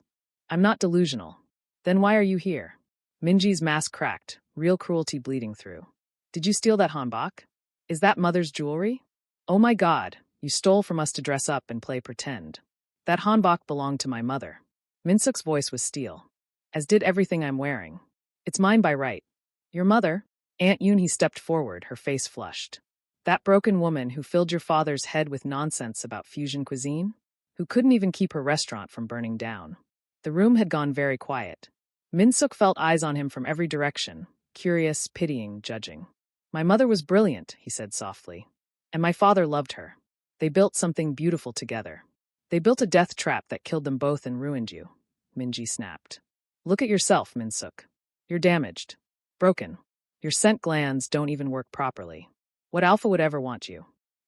I'm not delusional. Then why are you here? Minji's mask cracked, real cruelty bleeding through. Did you steal that hanbok? Is that mother's jewelry? Oh my God, you stole from us to dress up and play pretend. That hanbok belonged to my mother. Min-suk's voice was steel. As did everything I'm wearing. It's mine by right. Your mother? Aunt Yoonhee stepped forward, her face flushed. That broken woman who filled your father's head with nonsense about fusion cuisine? Who couldn't even keep her restaurant from burning down. The room had gone very quiet. Min-suk felt eyes on him from every direction, curious, pitying, judging. My mother was brilliant, he said softly. And my father loved her. They built something beautiful together. They built a death trap that killed them both and ruined you, Minji snapped. Look at yourself, Min-suk. You're damaged. Broken. Your scent glands don't even work properly. What alpha would ever want you?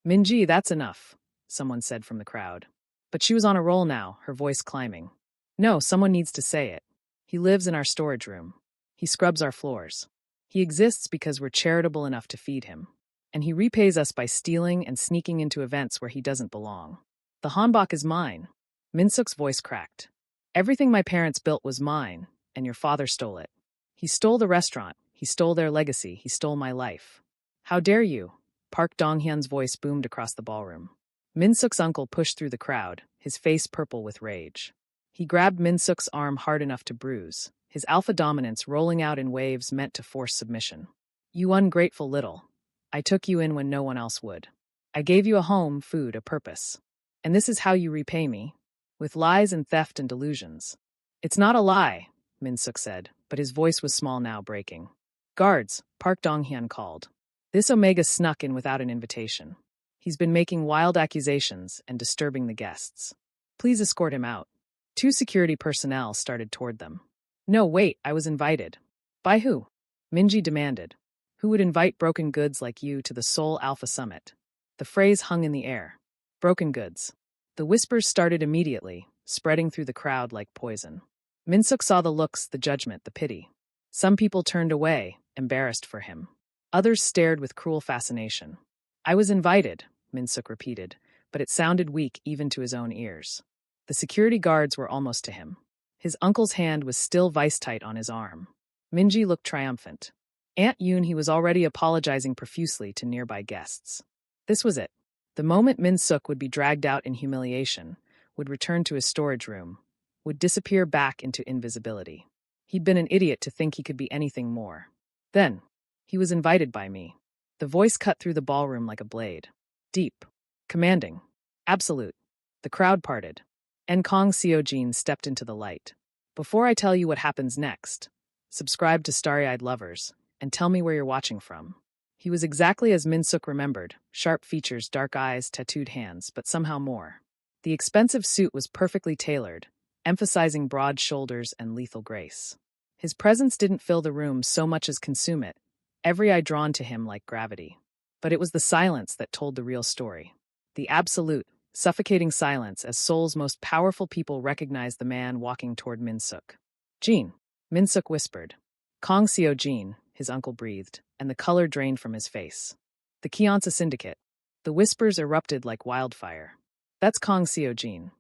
Minji, that's enough, someone said from the crowd. But she was on a roll now, her voice climbing. No, someone needs to say it. He lives in our storage room. He scrubs our floors. He exists because we're charitable enough to feed him. And he repays us by stealing and sneaking into events where he doesn't belong. The hanbok is mine. Min-suk's voice cracked. Everything my parents built was mine, and your father stole it. He stole the restaurant. He stole their legacy. He stole my life. How dare you? Park Dong-hyun's voice boomed across the ballroom. Min-suk's uncle pushed through the crowd, his face purple with rage. He grabbed Min-suk's arm hard enough to bruise, his alpha dominance rolling out in waves meant to force submission. You ungrateful little. I took you in when no one else would. I gave you a home, food, a purpose. And this is how you repay me? With lies and theft and delusions. It's not a lie, Min-suk said, but his voice was small now, breaking. Guards, Park Dong-hyun called. This Omega snuck in without an invitation. He's been making wild accusations and disturbing the guests. Please escort him out. 2 security personnel started toward them. No, wait, I was invited. By who? Minji demanded. Who would invite broken goods like you to the Seoul Alpha Summit? The phrase hung in the air. Broken goods. The whispers started immediately, spreading through the crowd like poison. Min-suk saw the looks, the judgment, the pity. Some people turned away, embarrassed for him. Others stared with cruel fascination. I was invited, Min-suk repeated, but it sounded weak even to his own ears. The security guards were almost to him. His uncle's hand was still vice-tight on his arm. Minji looked triumphant. Aunt Yoon was already apologizing profusely to nearby guests. This was it. The moment Min-suk would be dragged out in humiliation, would return to his storage room, would disappear back into invisibility. He'd been an idiot to think he could be anything more. Then, he was invited by me. The voice cut through the ballroom like a blade. Deep. Commanding. Absolute. The crowd parted. And Kong Seo-jin stepped into the light. Before I tell you what happens next, subscribe to Starry-Eyed Lovers, and tell me where you're watching from. He was exactly as Min-suk remembered, sharp features, dark eyes, tattooed hands, but somehow more. The expensive suit was perfectly tailored, emphasizing broad shoulders and lethal grace. His presence didn't fill the room so much as consume it, every eye drawn to him like gravity. But it was the silence that told the real story. The absolute, suffocating silence as Seoul's most powerful people recognized the man walking toward Min-suk. Jin, Min-suk whispered. Kong Seo-jin, his uncle breathed, and the color drained from his face. The Kyeonsa Syndicate. The whispers erupted like wildfire. That's Kong Seo-jin,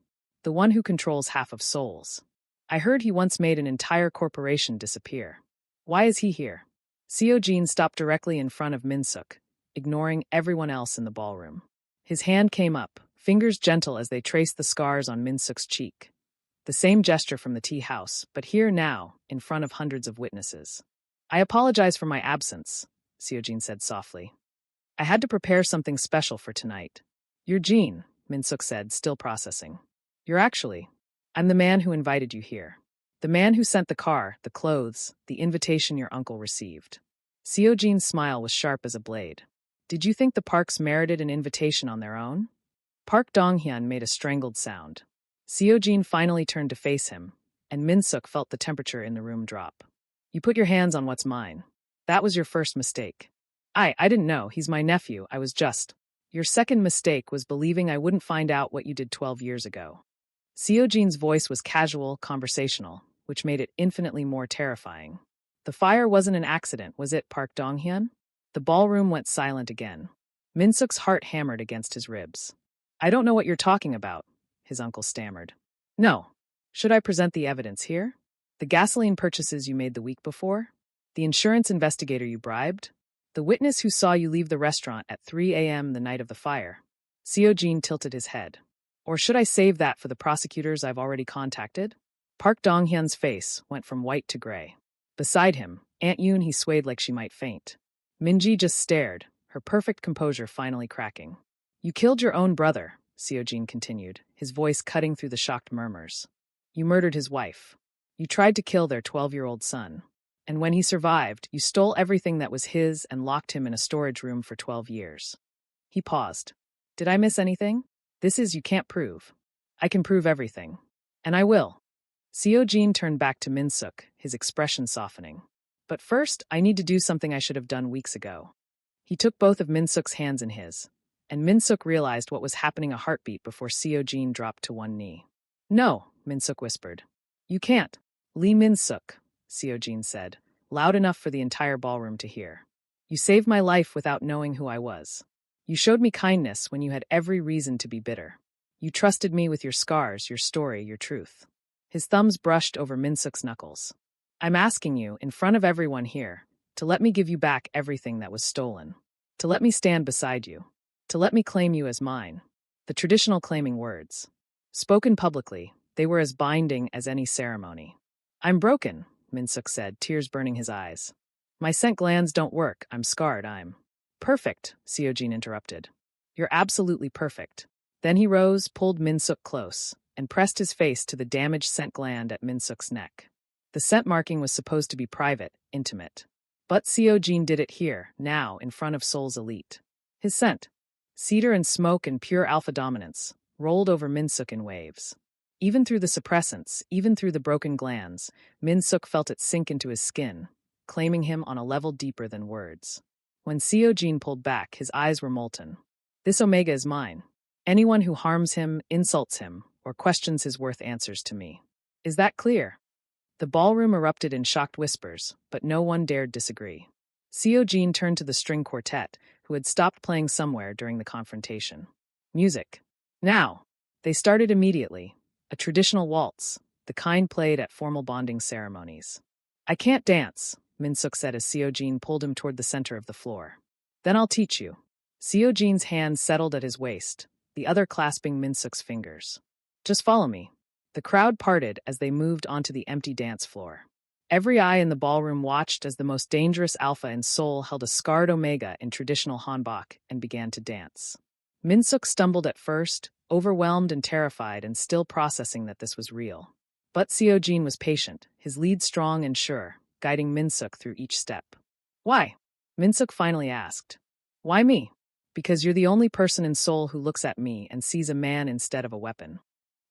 the one who controls half of Seoul's. I heard he once made an entire corporation disappear. Why is he here? Seo-jin stopped directly in front of Min-suk, ignoring everyone else in the ballroom. His hand came up, fingers gentle as they traced the scars on Min-suk's cheek. The same gesture from the tea house, but here now, in front of hundreds of witnesses. I apologize for my absence, Seo-jin said softly. I had to prepare something special for tonight. You're Jin, Min-suk said, still processing. You're actually. I'm the man who invited you here. The man who sent the car, the clothes, the invitation your uncle received. Seo-jin's smile was sharp as a blade. Did you think the Parks merited an invitation on their own? Park Dong-hyun made a strangled sound. Seo-jin finally turned to face him, and Min-suk felt the temperature in the room drop. You put your hands on what's mine. That was your first mistake. I didn't know, he's my nephew, I was just. Your second mistake was believing I wouldn't find out what you did 12 years ago. Seo-jin's voice was casual, conversational, which made it infinitely more terrifying. The fire wasn't an accident, was it, Park Dong-hyun? The ballroom went silent again. Min-suk's heart hammered against his ribs. I don't know what you're talking about, his uncle stammered. No. Should I present the evidence here? The gasoline purchases you made the week before? The insurance investigator you bribed? The witness who saw you leave the restaurant at 3 a.m. the night of the fire? Seo-jin tilted his head. Or should I save that for the prosecutors I've already contacted? Park Dong-hyun's face went from white to gray. Beside him, Aunt Yoon swayed like she might faint. Minji just stared, her perfect composure finally cracking. You killed your own brother, Seo-jin continued, his voice cutting through the shocked murmurs. You murdered his wife. You tried to kill their 12-year-old son. And when he survived, you stole everything that was his and locked him in a storage room for 12 years. He paused. Did I miss anything? This is you can't prove. I can prove everything. And I will. Seo-jin turned back to Min-suk, his expression softening. But first, I need to do something I should have done weeks ago. He took both of Min-suk's hands in his, and Min-suk realized what was happening a heartbeat before Seo-jin dropped to one knee. No, Min-suk whispered. You can't. Lee Min-suk, Seo-jin said, loud enough for the entire ballroom to hear. You saved my life without knowing who I was. You showed me kindness when you had every reason to be bitter. You trusted me with your scars, your story, your truth. His thumbs brushed over Min-suk's knuckles. I'm asking you, in front of everyone here, to let me give you back everything that was stolen. To let me stand beside you. To let me claim you as mine. The traditional claiming words. Spoken publicly, they were as binding as any ceremony. I'm broken, Minsuk said, tears burning his eyes. My scent glands don't work, I'm scarred, I'm. Perfect, Seojin interrupted. You're absolutely perfect. Then he rose, pulled Minsuk close, and pressed his face to the damaged scent gland at Minsuk's neck. The scent marking was supposed to be private, intimate. But Seojin did it here, now, in front of Seoul's elite. His scent, cedar and smoke and pure alpha dominance, rolled over Minsuk in waves. Even through the suppressants, even through the broken glands, Minsuk felt it sink into his skin, claiming him on a level deeper than words. When Seojin pulled back, his eyes were molten. This Omega is mine. Anyone who harms him, insults him, or questions his worth answers to me. Is that clear? The ballroom erupted in shocked whispers, but no one dared disagree. Seojin turned to the string quartet, who had stopped playing somewhere during the confrontation. Music. Now! They started immediately. A traditional waltz, the kind played at formal bonding ceremonies. I can't dance, Minsuk said as Seojin pulled him toward the center of the floor. Then I'll teach you. Seojin's hand settled at his waist, the other clasping Minsuk's fingers. Just follow me. The crowd parted as they moved onto the empty dance floor. Every eye in the ballroom watched as the most dangerous alpha in Seoul held a scarred Omega in traditional hanbok and began to dance. Minsuk stumbled at first, overwhelmed and terrified and still processing that this was real. But Seojin was patient, his lead strong and sure, guiding Minsuk through each step. Why? Minsuk finally asked. Why me? Because you're the only person in Seoul who looks at me and sees a man instead of a weapon.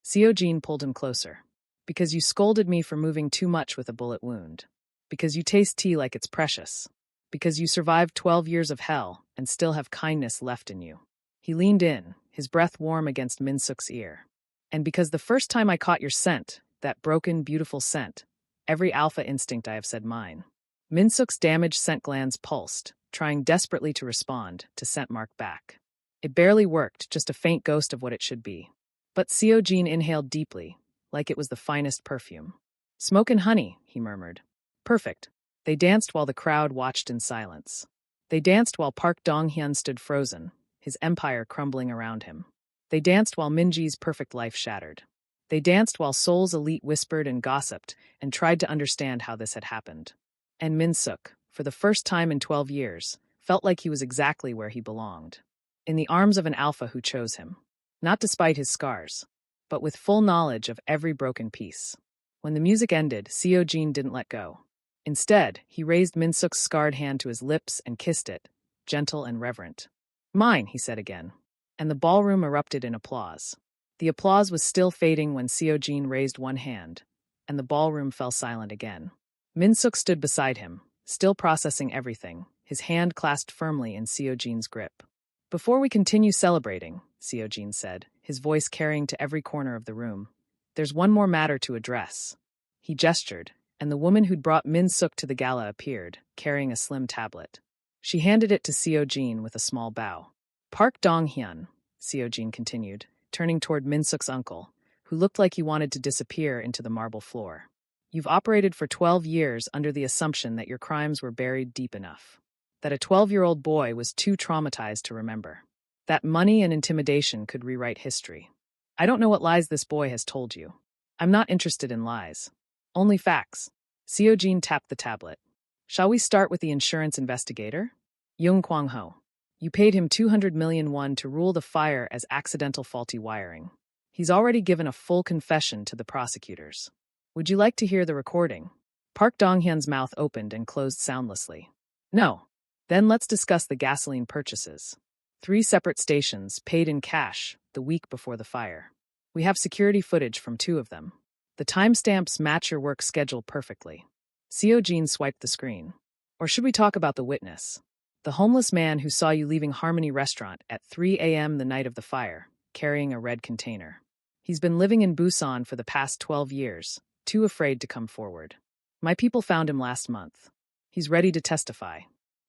Seojin pulled him closer. Because you scolded me for moving too much with a bullet wound. Because you taste tea like it's precious. Because you survived 12 years of hell and still have kindness left in you. He leaned in, his breath warm against Minsuk's ear. And because the first time I caught your scent, that broken, beautiful scent, every alpha instinct I have said mine. Minsuk's damaged scent glands pulsed, trying desperately to respond, to scent mark back. It barely worked, just a faint ghost of what it should be. But Seojin inhaled deeply, like it was the finest perfume. Smoke and honey, he murmured. Perfect. They danced while the crowd watched in silence. They danced while Park Dong-hyun stood frozen, his empire crumbling around him. They danced while Minji's perfect life shattered. They danced while Seoul's elite whispered and gossiped and tried to understand how this had happened. And Minsuk, for the first time in 12 years, felt like he was exactly where he belonged. In the arms of an alpha who chose him. Not despite his scars, but with full knowledge of every broken piece. When the music ended, Seojin didn't let go. Instead, he raised Minsuk's scarred hand to his lips and kissed it, gentle and reverent. Mine, he said again. And the ballroom erupted in applause. The applause was still fading when Seojin raised one hand, and the ballroom fell silent again. Minsuk stood beside him, still processing everything, his hand clasped firmly in Seojin's grip. Before we continue celebrating, Seojin said, his voice carrying to every corner of the room, there's one more matter to address. He gestured, and the woman who'd brought Minsuk to the gala appeared, carrying a slim tablet. She handed it to Seojin with a small bow. Park Dong-hyun, Seojin continued, turning toward Minsuk's uncle, who looked like he wanted to disappear into the marble floor. You've operated for 12 years under the assumption that your crimes were buried deep enough. That a 12-year-old boy was too traumatized to remember. That money and intimidation could rewrite history. I don't know what lies this boy has told you. I'm not interested in lies. Only facts. Seojin tapped the tablet. Shall we start with the insurance investigator? Jung Kwang-ho. You paid him 200 million won to rule the fire as accidental faulty wiring. He's already given a full confession to the prosecutors. Would you like to hear the recording? Park Dong-hyun's mouth opened and closed soundlessly. No. Then let's discuss the gasoline purchases. 3 separate stations, paid in cash, the week before the fire. We have security footage from 2 of them. The timestamps match your work schedule perfectly. Seojin swiped the screen. Or should we talk about the witness? The homeless man who saw you leaving Harmony Restaurant at 3 a.m. the night of the fire, carrying a red container. He's been living in Busan for the past 12 years, too afraid to come forward. My people found him last month. He's ready to testify.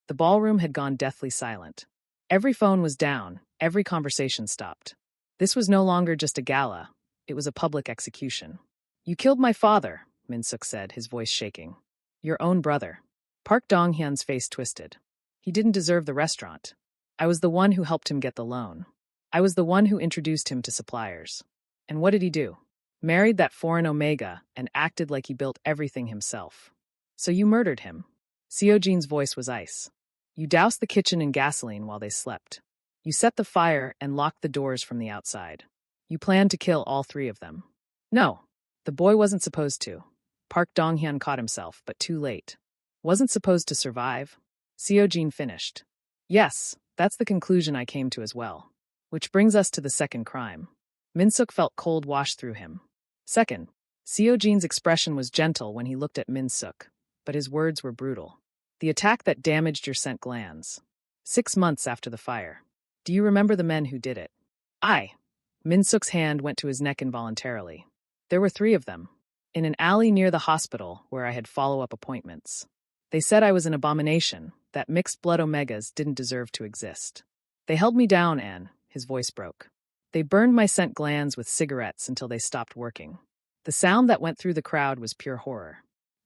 The ballroom had gone deathly silent. Every phone was down, every conversation stopped. This was no longer just a gala, it was a public execution. You killed my father, Minsuk said, his voice shaking. Your own brother. Park Dong-hyun's face twisted. He didn't deserve the restaurant. I was the one who helped him get the loan. I was the one who introduced him to suppliers. And what did he do? Married that foreign Omega and acted like he built everything himself. So you murdered him. Seojin's voice was ice. You doused the kitchen in gasoline while they slept. You set the fire and locked the doors from the outside. You planned to kill all three of them. No, the boy wasn't supposed to. Park Dong-hyun caught himself, but too late. Wasn't supposed to survive. Seojin finished. Yes, that's the conclusion I came to as well. Which brings us to the second crime. Min-suk felt cold wash through him. Second, Seojin's expression was gentle when he looked at Min-suk, but his words were brutal. The attack that damaged your scent glands. 6 months after the fire. Do you remember the men who did it? I. Min-suk's hand went to his neck involuntarily. There were 3 of them. In an alley near the hospital where I had follow-up appointments. They said I was an abomination, that mixed-blood Omegas didn't deserve to exist. They held me down, and his voice broke. They burned my scent glands with cigarettes until they stopped working. The sound that went through the crowd was pure horror.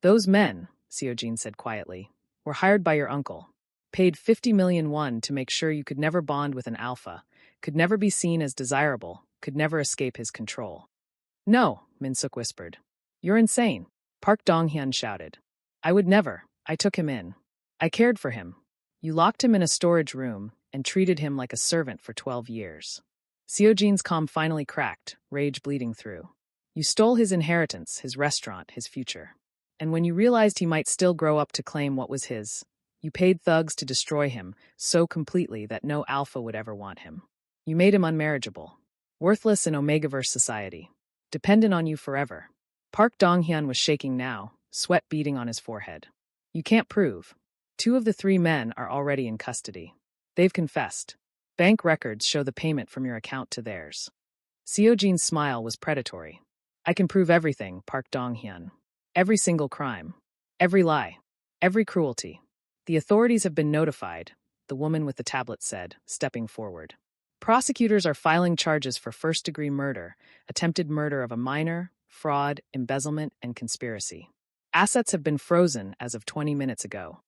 Those men, Seojin said quietly, were hired by your uncle. Paid 50 million won to make sure you could never bond with an alpha, could never be seen as desirable, could never escape his control. No, Min-suk whispered. You're insane, Park Dong-hyun shouted. I would never. I took him in. I cared for him. You locked him in a storage room and treated him like a servant for 12 years. Seojin's calm finally cracked, rage bleeding through. You stole his inheritance, his restaurant, his future. And when you realized he might still grow up to claim what was his, you paid thugs to destroy him so completely that no alpha would ever want him. You made him unmarriageable, worthless in Omegaverse society, dependent on you forever. Park Dong-hyun was shaking now, sweat beading on his forehead. You can't prove. 2 of the 3 men are already in custody. They've confessed. Bank records show the payment from your account to theirs. Seojin's smile was predatory. I can prove everything, Park Dong-hyun. Every single crime. Every lie. Every cruelty. The authorities have been notified, the woman with the tablet said, stepping forward. Prosecutors are filing charges for first-degree murder, attempted murder of a minor, fraud, embezzlement, and conspiracy. Assets have been frozen as of 20 minutes ago.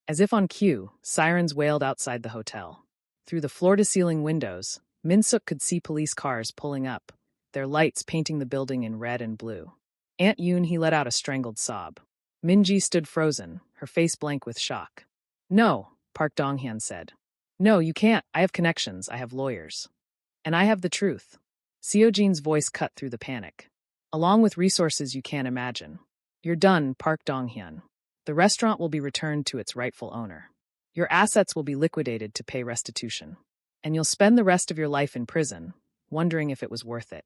As if on cue, sirens wailed outside the hotel. Through the floor-to-ceiling windows, Min-suk could see police cars pulling up, their lights painting the building in red and blue. Aunt Yoon, he let out a strangled sob. Minji stood frozen, her face blank with shock. No, Park Dong-hyun said. No, you can't. I have connections. I have lawyers. And I have the truth. Seojin's voice cut through the panic. Along with resources you can't imagine. You're done, Park Dong-hyun. The restaurant will be returned to its rightful owner. Your assets will be liquidated to pay restitution. And you'll spend the rest of your life in prison, wondering if it was worth it.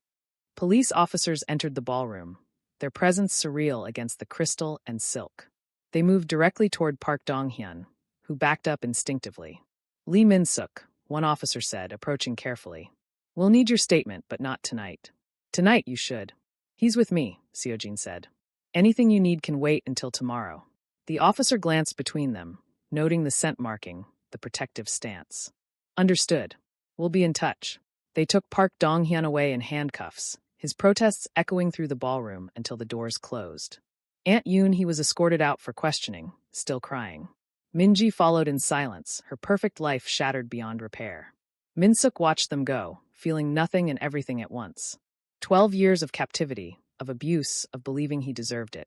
Police officers entered the ballroom, their presence surreal against the crystal and silk. They moved directly toward Park Dong-hyun, who backed up instinctively. Lee Min-suk, one officer said, approaching carefully. We'll need your statement, but not tonight. Tonight you should. He's with me, Seojin said. Anything you need can wait until tomorrow. The officer glanced between them, noting the scent marking, the protective stance. Understood. We'll be in touch. They took Park Dong-hyun away in handcuffs, his protests echoing through the ballroom until the doors closed. Aunt Yoon, he was escorted out for questioning, still crying. Minji followed in silence, her perfect life shattered beyond repair. Min-suk watched them go, feeling nothing and everything at once. 12 years of captivity, of abuse, of believing he deserved it.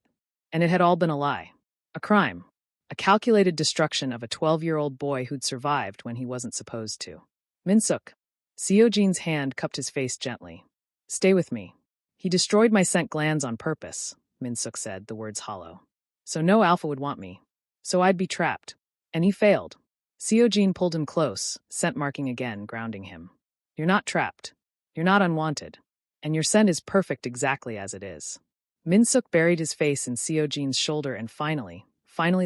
And it had all been a lie. A crime. A calculated destruction of a 12-year-old boy who'd survived when he wasn't supposed to. Min-suk. Seojin's hand cupped his face gently. Stay with me. He destroyed my scent glands on purpose, Min-suk said, the words hollow. So no alpha would want me. So I'd be trapped. And he failed. Seojin pulled him close, scent marking again, grounding him. You're not trapped. You're not unwanted. And your scent is perfect exactly as it is. Min-suk buried his face in Seojin's shoulder and finally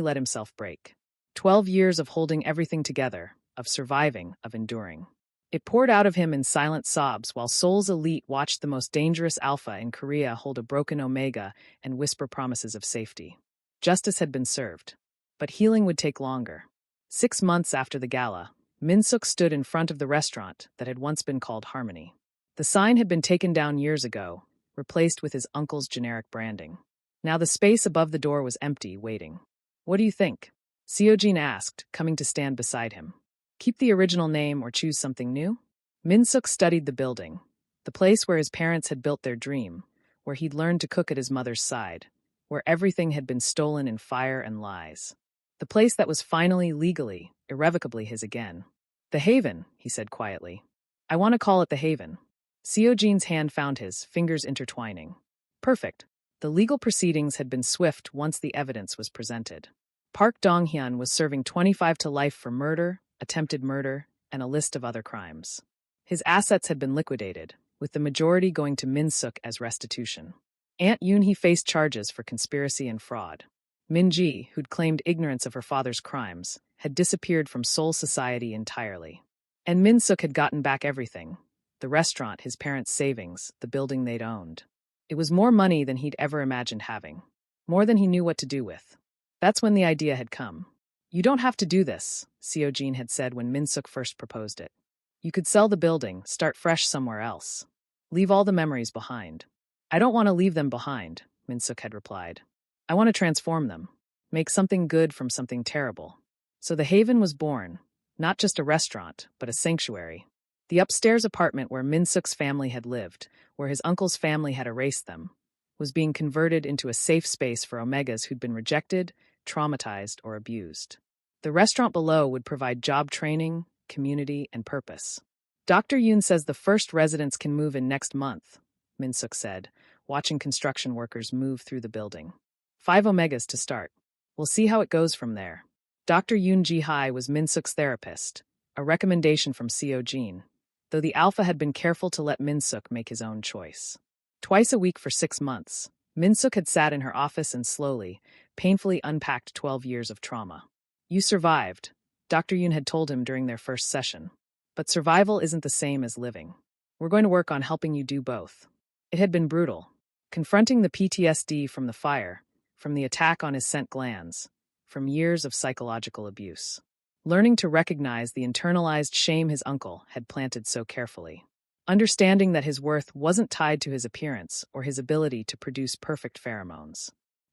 let himself break. 12 years of holding everything together, of surviving, of enduring. It poured out of him in silent sobs while Seoul's elite watched the most dangerous alpha in Korea hold a broken Omega and whisper promises of safety. Justice had been served. But healing would take longer. 6 months after the gala, Min-suk stood in front of the restaurant that had once been called Harmony. The sign had been taken down years ago, replaced with his uncle's generic branding. Now the space above the door was empty, waiting. What do you think? Seojin asked, coming to stand beside him. Keep the original name or choose something new? Min-suk studied the building, the place where his parents had built their dream, where he'd learned to cook at his mother's side, where everything had been stolen in fire and lies. The place that was finally legally, irrevocably his again. The Haven, he said quietly. I want to call it the Haven. Seo-jin's hand found his, fingers intertwining. Perfect. The legal proceedings had been swift once the evidence was presented. Park Dong-hyun was serving 25 to life for murder, attempted murder, and a list of other crimes. His assets had been liquidated, with the majority going to Min-suk as restitution. Aunt Yoon-hee faced charges for conspiracy and fraud. Min-ji, who'd claimed ignorance of her father's crimes, had disappeared from Seoul society entirely. And Min-suk had gotten back everything. The restaurant, his parents' savings, the building they'd owned. It was more money than he'd ever imagined having. More than he knew what to do with. That's when the idea had come. You don't have to do this, Seo-jin had said when Min-suk first proposed it. You could sell the building, start fresh somewhere else. Leave all the memories behind. I don't want to leave them behind, Min-suk had replied. I want to transform them. Make something good from something terrible. So the Haven was born. Not just a restaurant, but a sanctuary. The upstairs apartment where Min-suk's family had lived, where his uncle's family had erased them, was being converted into a safe space for Omegas who'd been rejected, traumatized, or abused. The restaurant below would provide job training, community, and purpose. Dr. Yoon says the first residents can move in next month, Min-suk said, watching construction workers move through the building. 5 Omegas to start. We'll see how it goes from there. Dr. Yoon Ji-hai was Min-suk's therapist, a recommendation from Seo-jin, though the alpha had been careful to let Min-suk make his own choice. Twice a week for 6 months, Min-suk had sat in her office and slowly, painfully unpacked 12 years of trauma. You survived, Dr. Yoon had told him during their first session. But survival isn't the same as living. We're going to work on helping you do both. It had been brutal. Confronting the PTSD from the fire, from the attack on his scent glands, from years of psychological abuse. Learning to recognize the internalized shame his uncle had planted so carefully. Understanding that his worth wasn't tied to his appearance or his ability to produce perfect pheromones.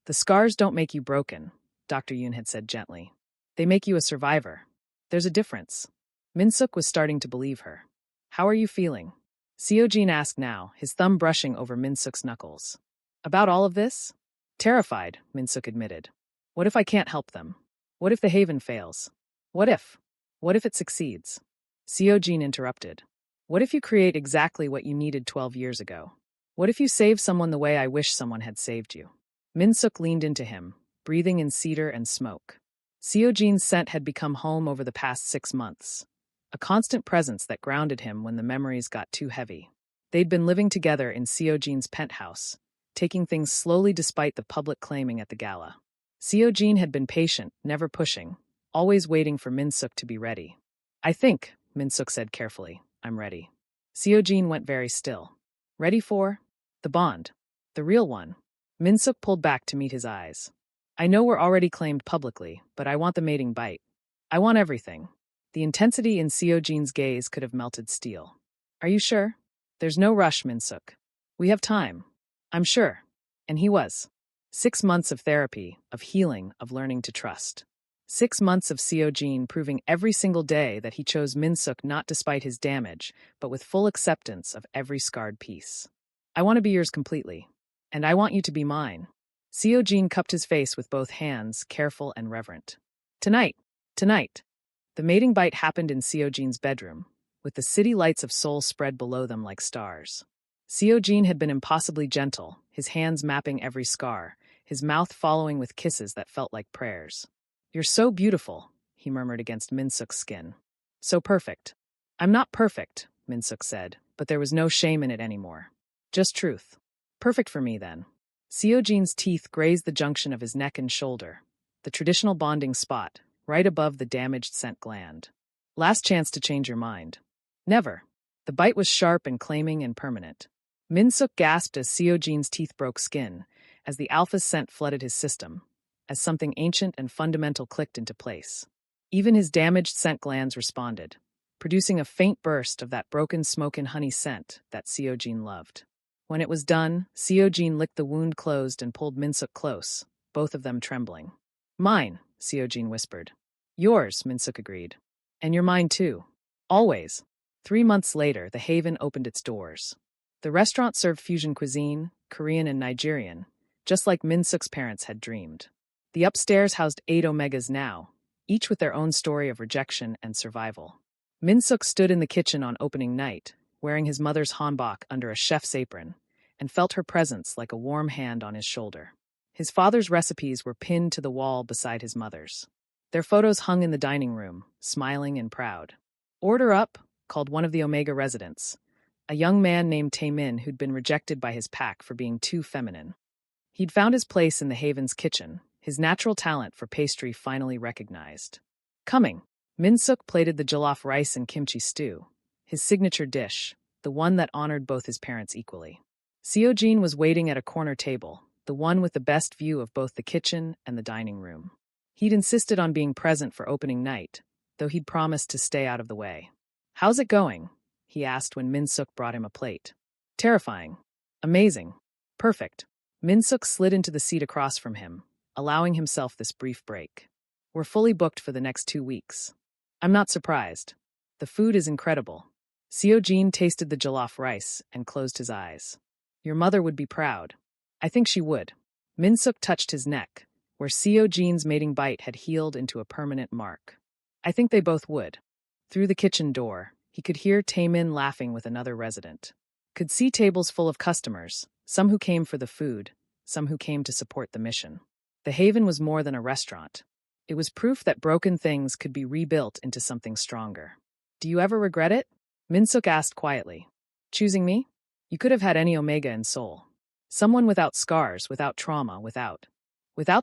The scars don't make you broken, Dr. Yoon had said gently. They make you a survivor. There's a difference. Min-suk was starting to believe her. How are you feeling? Seo-jin asked now, his thumb brushing over Min-suk's knuckles. About all of this? Terrified, Min-suk admitted. What if I can't help them? What if the Haven fails? What if? What if it succeeds? Seo-jin interrupted. What if you create exactly what you needed 12 years ago? What if you save someone the way I wish someone had saved you? Min-suk leaned into him, breathing in cedar and smoke. Seo-jin's scent had become home over the past 6 months. A constant presence that grounded him when the memories got too heavy. They'd been living together in Seo-jin's penthouse, taking things slowly despite the public claiming at the gala. Seo-jin had been patient, never pushing, always waiting for Min-suk to be ready. I think, Min-suk said carefully, I'm ready. Seo-jin went very still. Ready for? The bond. The real one. Min-suk pulled back to meet his eyes. I know we're already claimed publicly, but I want the mating bite. I want everything. The intensity in Seo-jin's gaze could have melted steel. Are you sure? There's no rush, Min-suk. We have time. I'm sure. And he was. 6 months of therapy, of healing, of learning to trust. 6 months of Seo-jin proving every single day that he chose Min-suk not despite his damage, but with full acceptance of every scarred piece. I want to be yours completely. And I want you to be mine. Seo-jin cupped his face with both hands, careful and reverent. Tonight. The mating bite happened in Seo-jin's bedroom, with the city lights of Seoul spread below them like stars. Seo-jin had been impossibly gentle, his hands mapping every scar, his mouth following with kisses that felt like prayers. You're so beautiful, he murmured against Min-suk's skin. So perfect. I'm not perfect, Min-suk said, but there was no shame in it anymore. Just truth. Perfect for me, then. Seo-jin's teeth grazed the junction of his neck and shoulder, the traditional bonding spot, right above the damaged scent gland. Last chance to change your mind. Never. The bite was sharp and claiming and permanent. Min-suk gasped as Seo-jin's teeth broke skin, as the alpha's scent flooded his system, as something ancient and fundamental clicked into place. Even his damaged scent glands responded, producing a faint burst of that broken smoke and honey scent that Seo-jin loved. When it was done, Seo-jin licked the wound closed and pulled Min-suk close, both of them trembling. Mine, Seo-jin whispered. Yours, Min-suk agreed. And you're mine too. Always. 3 months later, the Haven opened its doors. The restaurant served fusion cuisine, Korean and Nigerian, just like Min-suk's parents had dreamed. The upstairs housed 8 Omegas now, each with their own story of rejection and survival. Min-suk stood in the kitchen on opening night, wearing his mother's hanbok under a chef's apron, and felt her presence like a warm hand on his shoulder. His father's recipes were pinned to the wall beside his mother's. Their photos hung in the dining room, smiling and proud. "Order up," called one of the Omega residents, a young man named Taemin who'd been rejected by his pack for being too feminine. He'd found his place in the Haven's kitchen, his natural talent for pastry finally recognized. Coming, Min-suk plated the jollof rice and kimchi stew, his signature dish, the one that honored both his parents equally. Seo-jin was waiting at a corner table, the one with the best view of both the kitchen and the dining room. He'd insisted on being present for opening night, though he'd promised to stay out of the way. "How's it going?" he asked when Min-suk brought him a plate. "Terrifying. Amazing. Perfect." Min-suk slid into the seat across from him, allowing himself this brief break. "We're fully booked for the next 2 weeks. I'm not surprised. The food is incredible." Seo-jin tasted the jollof rice and closed his eyes. "Your mother would be proud." "I think she would." Min-suk touched his neck, where Seo-jin's mating bite had healed into a permanent mark. "I think they both would." Through the kitchen door, he could hear Taemin laughing with another resident. Could see tables full of customers, some who came for the food, some who came to support the mission. The Haven was more than a restaurant. It was proof that broken things could be rebuilt into something stronger. "Do you ever regret it?" Min-suk asked quietly. "Choosing me? You could have had any Omega in Seoul. Someone without scars, without trauma, without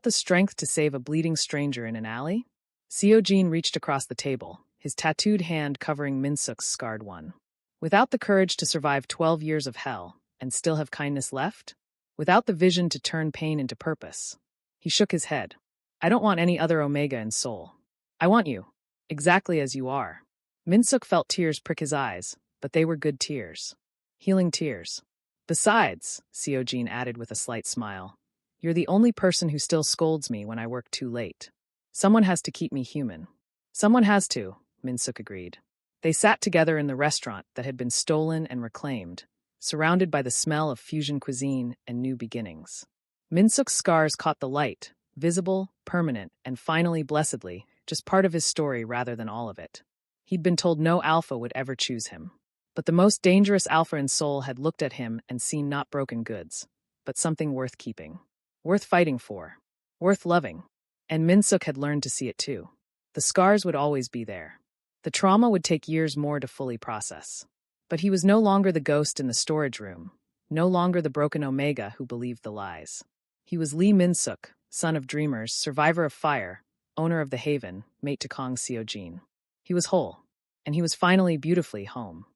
the strength to save a bleeding stranger in an alley?" Seo-jin reached across the table, his tattooed hand covering Min-suk's scarred one. "Without the courage to survive 12 years of hell and still have kindness left? Without the vision to turn pain into purpose?" He shook his head. "I don't want any other Omega in Seoul. I want you, exactly as you are." Min-suk felt tears prick his eyes, but they were good tears. Healing tears. "Besides," Seo-jin added with a slight smile, "you're the only person who still scolds me when I work too late. Someone has to keep me human." "Someone has to," Min-suk agreed. They sat together in the restaurant that had been stolen and reclaimed, surrounded by the smell of fusion cuisine and new beginnings. Min-suk's scars caught the light, visible, permanent, and finally, blessedly, just part of his story rather than all of it. He'd been told no alpha would ever choose him. But the most dangerous alpha in Seoul had looked at him and seen not broken goods, but something worth keeping, worth fighting for, worth loving. And Min-suk had learned to see it too. The scars would always be there. The trauma would take years more to fully process. But he was no longer the ghost in the storage room, no longer the broken Omega who believed the lies. He was Lee Min-suk, son of dreamers, survivor of fire, owner of the Haven, mate to Kang Seo-jin. He was whole, and he was finally beautifully home.